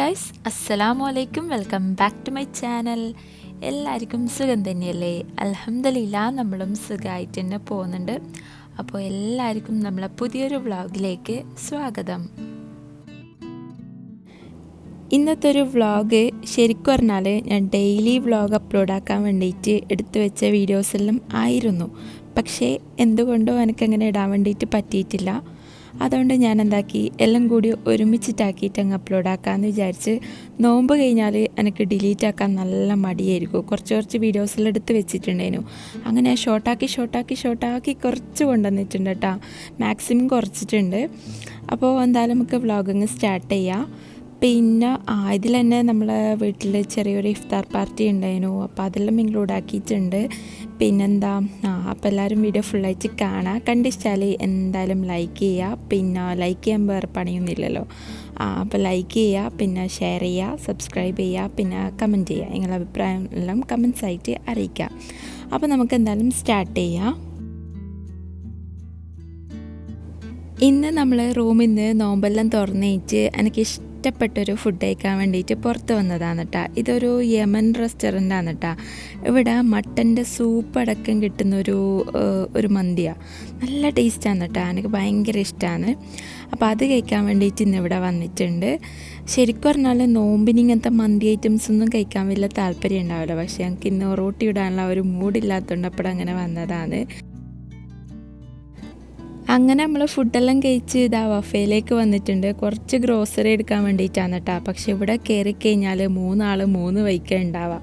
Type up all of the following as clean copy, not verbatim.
Guys, അസ്സലാമു അലൈക്കും. Welcome back to my channel. എല്ലാവർക്കും സുഖം തന്നെയല്ലേ? അൽഹംദുലില്ലാ, നമ്മളും സുഖമായിട്ട് തന്നെ പോകുന്നുണ്ട്. അപ്പോൾ എല്ലാവർക്കും നമ്മളെ പുതിയൊരു വ്ളോഗിലേക്ക് സ്വാഗതം. ഇന്നത്തെ ഒരു വ്ളോഗ് ശരിക്കും പറഞ്ഞാൽ ഞാൻ ഡെയിലി വ്ളോഗ് അപ്ലോഡാക്കാൻ വേണ്ടിയിട്ട് എടുത്തു വെച്ച വീഡിയോസെല്ലാം ആയിരുന്നു. പക്ഷേ എന്തുകൊണ്ടോ എനിക്കങ്ങനെ ഇടാൻ വേണ്ടിയിട്ട് പറ്റിയിട്ടില്ല. അതുകൊണ്ട് ഞാൻ എന്താക്കി, എല്ലാം കൂടി ഒരുമിച്ചിട്ടാക്കിയിട്ട് അങ്ങ് അപ്ലോഡാക്കാമെന്ന് വിചാരിച്ച്. നോമ്പ് കഴിഞ്ഞാൽ എനിക്ക് ഡിലീറ്റ് ആക്കാൻ നല്ല മടിയായിരിക്കും. കുറച്ച് വീഡിയോസെല്ലാം എടുത്ത് വെച്ചിട്ടുണ്ടായിരുന്നു. അങ്ങനെ ഷോർട്ടാക്കി കുറച്ച് കൊണ്ടുവന്നിട്ടുണ്ട് കേട്ടോ. മാക്സിമം കുറച്ചിട്ടുണ്ട്. അപ്പോൾ എന്തായാലും നമുക്ക് വ്ളോഗിങ് സ്റ്റാർട്ട് ചെയ്യാം. പിന്നെ ഇതിൽ തന്നെ നമ്മളെ വീട്ടിൽ ചെറിയൊരു ഇഫ്താർ പാർട്ടി ഉണ്ടായിരുന്നു. അപ്പോൾ അതെല്ലാം ഇൻക്ലൂഡ് ആക്കിയിട്ടുണ്ട്. പിന്നെന്താ, അപ്പോൾ എല്ലാവരും വീഡിയോ ഫുള്ളായിട്ട് കാണാം. കണ്ടിഷ്ടാൽ എന്തായാലും ലൈക്ക് ചെയ്യുക. പിന്നെ ലൈക്ക് ചെയ്യാൻ വേറെ പണിയൊന്നുമില്ലല്ലോ. അപ്പോൾ ലൈക്ക് ചെയ്യുക, പിന്നെ ഷെയർ ചെയ്യുക, സബ്സ്ക്രൈബ് ചെയ്യുക, പിന്നെ കമൻറ്റ് ചെയ്യുക. നിങ്ങളുടെ അഭിപ്രായം എല്ലാം കമൻസ് ആയിട്ട് അറിയിക്കുക. അപ്പോൾ നമുക്ക് എന്തായാലും സ്റ്റാർട്ട് ചെയ്യാം. ഇന്ന് നമ്മൾ റൂമിൽ നിന്ന് നോമ്പെല്ലാം തുറന്നേച്ച് എനിക്ക് ഇഷ്ടപ്പെട്ടൊരു ഫുഡ് കഴിക്കാൻ വേണ്ടിയിട്ട് പുറത്ത് വന്നതാണ് കേട്ടോ. ഇതൊരു യമൻ റെസ്റ്റോറൻ്റാണ് കേട്ടോ. ഇവിടെ മട്ടൻ്റെ സൂപ്പ് അടക്കം കിട്ടുന്നൊരു മന്തിയാണ്. നല്ല ടേസ്റ്റാണ് കേട്ടോ. എനിക്ക് ഭയങ്കര ഇഷ്ടമാണ്. അപ്പോൾ അത് കഴിക്കാൻ വേണ്ടിയിട്ട് ഇന്ന് ഇവിടെ വന്നിട്ടുണ്ട്. ശരിക്കും പറഞ്ഞാൽ നോമ്പിന് ഇങ്ങനത്തെ മന്തി ഐറ്റംസ് ഒന്നും കഴിക്കാൻ വലിയ താല്പര്യം ഉണ്ടാവില്ല. പക്ഷേ എനിക്ക് ഇന്ന് റോട്ടി ഇടാനുള്ള ഒരു മൂഡില്ലാത്തതുകൊണ്ട് അപ്പോൾ അങ്ങനെ വന്നതാണ്. അങ്ങനെ നമ്മൾ ഫുഡെല്ലാം കഴിച്ച് വഫയിലേക്ക് വന്നിട്ടുണ്ട്. കുറച്ച് ഗ്രോസറി എടുക്കാൻ വേണ്ടിയിട്ടാണ് കേട്ടോ. പക്ഷെ ഇവിടെ കയറി കഴിഞ്ഞാൽ 3 ആൾ 3 വഴിക്ക് ഉണ്ടാവുക.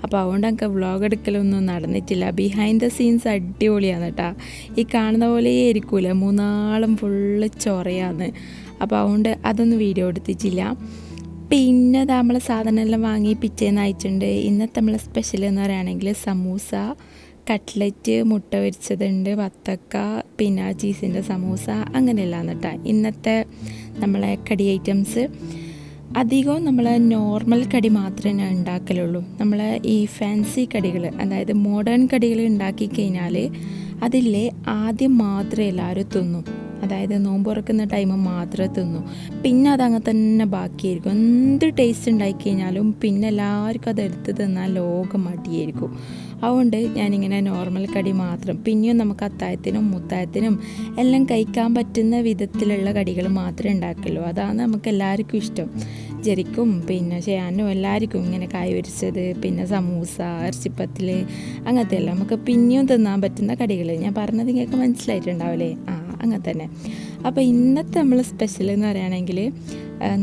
അപ്പോൾ അതുകൊണ്ട് എനിക്ക് വ്ളോഗ് എടുക്കലൊന്നും നടന്നിട്ടില്ല. ബിഹൈൻഡ് ദ സീൻസ് അടിപൊളിയാണ് കേട്ടോ. ഈ കാണുന്ന പോലെ ആയിരിക്കൂല, 3 ആളും ഫുള്ള് ചൊറയാണ്. അപ്പോൾ അതുകൊണ്ട് അതൊന്നും വീഡിയോ എടുത്തിട്ടില്ല. പിന്നെ നമ്മൾ സാധനമെല്ലാം വാങ്ങി പിറ്റേന്ന് അയച്ചിട്ടുണ്ട്. ഇന്നത്തെ നമ്മളെ സ്പെഷ്യൽ എന്ന് പറയുകയാണെങ്കിൽ സമൂസ, കട്ട്ലറ്റ്, മുട്ട പൊരിച്ചതുണ്ട്, വത്തക്ക, പിന്നെ ചീസിൻ്റെ സമൂസ, അങ്ങനെയെല്ലാം കേട്ടോ ഇന്നത്തെ നമ്മളെ കടി ഐറ്റംസ്. അധികവും നമ്മൾ നോർമൽ കടി മാത്രമേ ഉണ്ടാക്കലുള്ളൂ. നമ്മൾ ഈ ഫാൻസി കടികൾ, അതായത് മോഡേൺ കടികൾ ഉണ്ടാക്കി കഴിഞ്ഞാൽ അതിലെ ആദ്യം മാത്രമേ എല്ലാവരും തിന്നും. അതായത് നോമ്പ് തുറക്കുന്ന ടൈം മാത്രമേ തിന്നു. പിന്നെ അതങ്ങനെ തന്നെ ബാക്കിയായിരിക്കും. എന്ത് ടേസ്റ്റ് ഉണ്ടാക്കി കഴിഞ്ഞാലും പിന്നെ എല്ലാവർക്കും അത് എടുത്ത് തിന്നാൽ ലോകം മടിയായിരിക്കും. അതുകൊണ്ട് ഞാനിങ്ങനെ നോർമൽ കടി മാത്രം, പിന്നെയും നമുക്ക് അത്തായത്തിനും മുത്തായത്തിനും എല്ലാം കഴിക്കാൻ പറ്റുന്ന വിധത്തിലുള്ള കടികൾ മാത്രമേ ഉണ്ടാക്കുള്ളൂ. അതാണ് നമുക്ക് എല്ലാവർക്കും ഇഷ്ടം. ജെറിക്കും പിന്നെ ചെയ്യാനും എല്ലാവർക്കും ഇങ്ങനെ കായ് പൊരിച്ചത്, പിന്നെ സമൂസ, ഇറച്ചിപ്പത്തിൽ, അങ്ങനത്തെ എല്ലാം നമുക്ക് പിന്നെയും തിന്നാൻ പറ്റുന്ന കടികൾ. ഞാൻ പറഞ്ഞത് നിങ്ങൾക്ക് മനസ്സിലായിട്ടുണ്ടാവില്ലേ? അങ്ങനെ തന്നെ. അപ്പോൾ ഇന്നത്തെ നമ്മൾ സ്പെഷ്യൽ എന്ന് പറയുകയാണെങ്കിൽ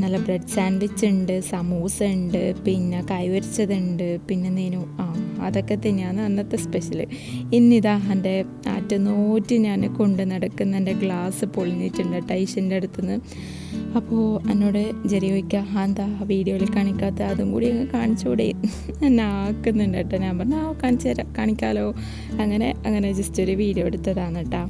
നല്ല ബ്രെഡ് സാൻഡ്വിച്ച് ഉണ്ട്, സമൂസ ഉണ്ട്, പിന്നെ കായ് പൊരിച്ചതുണ്ട്, പിന്നെ അതൊക്കെ തന്നെയാണ് അന്നത്തെ സ്പെഷ്യൽ. ഇന്നിതാ എൻ്റെ ആറ്റുനോറ്റ് ഞാൻ കൊണ്ട് നടക്കുന്ന എൻ്റെ ഗ്ലാസ് പൊളിഞ്ഞിട്ടുണ്ട് ടൈഷിൻ്റെ അടുത്തുനിന്ന്. അപ്പോൾ എന്നോട് ജെറി ചോദിക്കുക, എന്താ വീഡിയോയിൽ കാണിക്കാത്ത, അതും കൂടി അങ്ങ് കാണിച്ചുകൂടെ എന്നെ ആക്കുന്നുണ്ട് കേട്ടോ. ഞാൻ പറഞ്ഞു കാണിക്കാമല്ലോ. അങ്ങനെ ജസ്റ്റ് ഒരു വീഡിയോ എടുത്തതാണ് കേട്ടോ.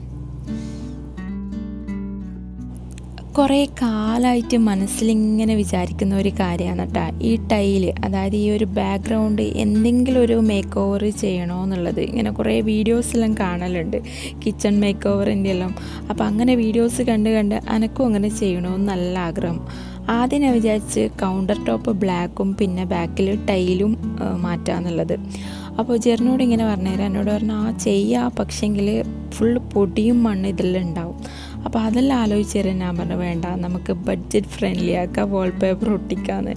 കുറേ കാലമായിട്ട് മനസ്സിലിങ്ങനെ വിചാരിക്കുന്ന ഒരു കാര്യമാണ് കേട്ടോ ഈ ടൈല്, അതായത് ഈ ഒരു ബാക്ക്ഗ്രൗണ്ട് എന്തെങ്കിലും ഒരു മേക്ക് ഓവർ ചെയ്യണോ എന്നുള്ളത്. ഇങ്ങനെ കുറേ വീഡിയോസെല്ലാം കാണലുണ്ട്, കിച്ചൺ മേക്ക് ഓവറിൻ്റെ എല്ലാം. അപ്പോൾ അങ്ങനെ വീഡിയോസ് കണ്ട് എനിക്കും അങ്ങനെ ചെയ്യണമെന്ന് നല്ല ആഗ്രഹം. ആദ്യം ഞാൻ വിചാരിച്ച് കൗണ്ടർ ടോപ്പ് ബ്ലാക്കും പിന്നെ ബാക്കിൽ ടൈലും മാറ്റാമെന്നുള്ളത്. അപ്പോൾ ജെറിനോട് ഇങ്ങനെ പറഞ്ഞുതരാം. എന്നോട് പറഞ്ഞാൽ ചെയ്യാം, പക്ഷേങ്കിൽ ഫുള്ള് പൊടിയും മണ്ണ് ഇതെല്ലാം ഉണ്ടാവും. അപ്പോൾ അതെല്ലാം ആലോചിച്ച് തരാൻ ഞാൻ പറഞ്ഞു, വേണ്ട, നമുക്ക് ബഡ്ജറ്റ് ഫ്രണ്ട്ലി ആക്കാം, വാൾപേപ്പർ ഒട്ടിക്കാമെന്ന്.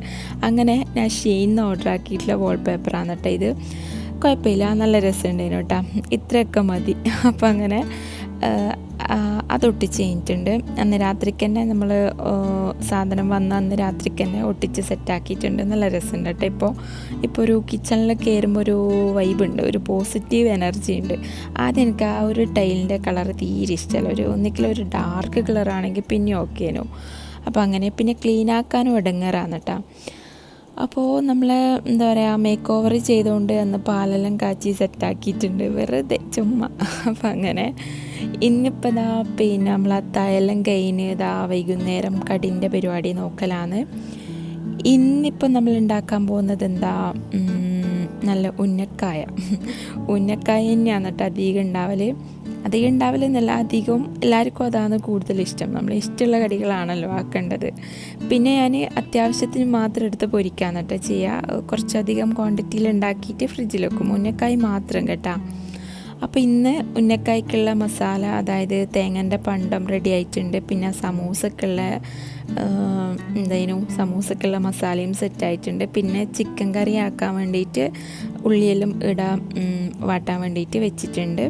അങ്ങനെ ഞാൻ ഷെയിന്ന് ഓർഡർ ആക്കിയിട്ടുള്ള വാൾപേപ്പറാണ് കേട്ടോ ഇത്. കുഴപ്പമില്ല, നല്ല രസമുണ്ടായിരുന്നു കേട്ടോ. ഇത്രയൊക്കെ മതി. അപ്പോൾ അങ്ങനെ അതൊട്ടിച്ച് കഴിഞ്ഞിട്ടുണ്ട്. അന്ന് രാത്രിക്ക് തന്നെ നമ്മൾ സാധനം വന്ന അന്ന് രാത്രിക്ക് തന്നെ ഒട്ടിച്ച് സെറ്റാക്കിയിട്ടുണ്ട്. നല്ല രസമുണ്ട് കേട്ടോ. ഇപ്പോൾ ഒരു കിച്ചണിൽ കയറുമ്പോൾ ഒരു വൈബുണ്ട്, ഒരു പോസിറ്റീവ് എനർജി ഉണ്ട്. ആദ്യം എനിക്ക് ആ ഒരു ടൈലിൻ്റെ കളർ തീരെ ഇഷ്ടമല്ല. ഒന്നിക്കലും ഒരു ഡാർക്ക് കളറാണെങ്കിൽ പിന്നെ ഓക്കേനു. അപ്പോൾ അങ്ങനെ പിന്നെ ക്ലീൻ ആക്കാനും ഇടങ്ങാറാണ് കേട്ടോ. അപ്പോൾ നമ്മൾ എന്താ പറയുക, മേക്ക് ഓവർ ചെയ്തുകൊണ്ട് അന്ന് പാലെല്ലാം കാച്ചി സെറ്റാക്കിയിട്ടുണ്ട്, വെറുതെ ചുമ്മാ. അപ്പം അങ്ങനെ ഇന്നിപ്പോൾ പിന്നെ നമ്മൾ അത്തായെല്ലാം കഴിഞ്ഞ് വൈകുന്നേരം കടിൻ്റെ പരിപാടി നോക്കലാണ്. ഇന്നിപ്പോൾ നമ്മൾ ഉണ്ടാക്കാൻ പോകുന്നത് എന്താ, നല്ല ഉന്നക്കായ തന്നെയാണ് കേട്ടോ അധികം ഉണ്ടാവലെന്നല്ല, അധികവും എല്ലാവർക്കും അതാണ് കൂടുതൽ ഇഷ്ടം. നമ്മൾ ഇഷ്ടമുള്ള കടികളാണല്ലോ ആക്കേണ്ടത്. പിന്നെ ഞാൻ അത്യാവശ്യത്തിന് മാത്രം എടുത്ത് പൊരിക്കാൻ കേട്ടോ ചെയ്യുക. കുറച്ചധികം ക്വാണ്ടിറ്റിയിൽ ഉണ്ടാക്കിയിട്ട് ഫ്രിഡ്ജിൽ വെക്കും, ഉന്നക്കായ് മാത്രം കേട്ടോ. അപ്പോൾ ഇന്ന് ഉന്നക്കായ്ക്കുള്ള മസാല, അതായത് തേങ്ങൻ്റെ പണ്ടം റെഡി ആയിട്ടുണ്ട്. പിന്നെ സമൂസക്കുള്ള മസാലയും സെറ്റായിട്ടുണ്ട്. പിന്നെ ചിക്കൻ കറി ആക്കാൻ വേണ്ടിയിട്ട് ഉള്ളിയെല്ലാം വാട്ടാൻ വേണ്ടിയിട്ട് വെച്ചിട്ടുണ്ട്.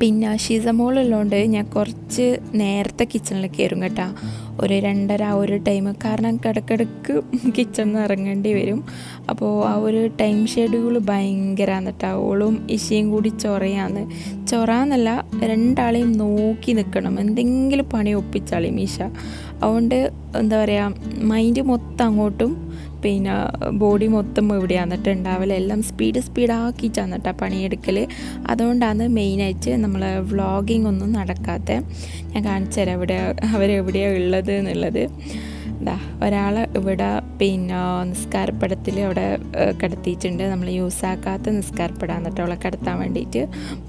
പിന്നെ ഷീസമോളുള്ളതുകൊണ്ട് ഞാൻ കുറച്ച് നേരത്തെ കിച്ചണിലേക്ക് കയറും കേട്ടോ, ഒരു 2:30 ഒരു ടൈം. കാരണം കിടക്കിടക്ക് കിച്ചണിൽ നിന്ന് ഇറങ്ങേണ്ടി വരും. അപ്പോൾ ആ ഒരു ടൈം ഷെഡ്യൂൾ ഭയങ്കരമാണ് കേട്ടോ. ഓളും ഇശയും കൂടി ചൊറാന്നല്ല, രണ്ടാളെയും നോക്കി നിൽക്കണം, എന്തെങ്കിലും പണി ഒപ്പിച്ചാളെയും ഈശ. അതുകൊണ്ട് എന്താ പറയുക, മൈൻഡ് മൊത്തം അങ്ങോട്ടും പിന്നെ ബോഡി മൊത്തം എവിടെയാണ് ഉണ്ടാവില്ല. എല്ലാം സ്പീഡാക്കിയിട്ടാണ് കേട്ടോ പണിയെടുക്കൽ. അതുകൊണ്ടാണ് മെയിനായിട്ട് നമ്മൾ വ്ളോഗിങ് ഒന്നും നടക്കാത്ത. ഞാൻ കാണിച്ചു തരാം അവരെവിടെയാണ് ഉള്ളത് എന്നുള്ളത്. ഒരാൾ ഇവിടെ പിന്നെ നിസ്കാരപ്പടത്തിൽ അവിടെ കിടത്തിയിട്ടുണ്ട്. നമ്മൾ യൂസാക്കാത്ത നിസ്കാരപ്പെടാൻ കേട്ടോ അവളെ കിടത്താൻ വേണ്ടിയിട്ട്.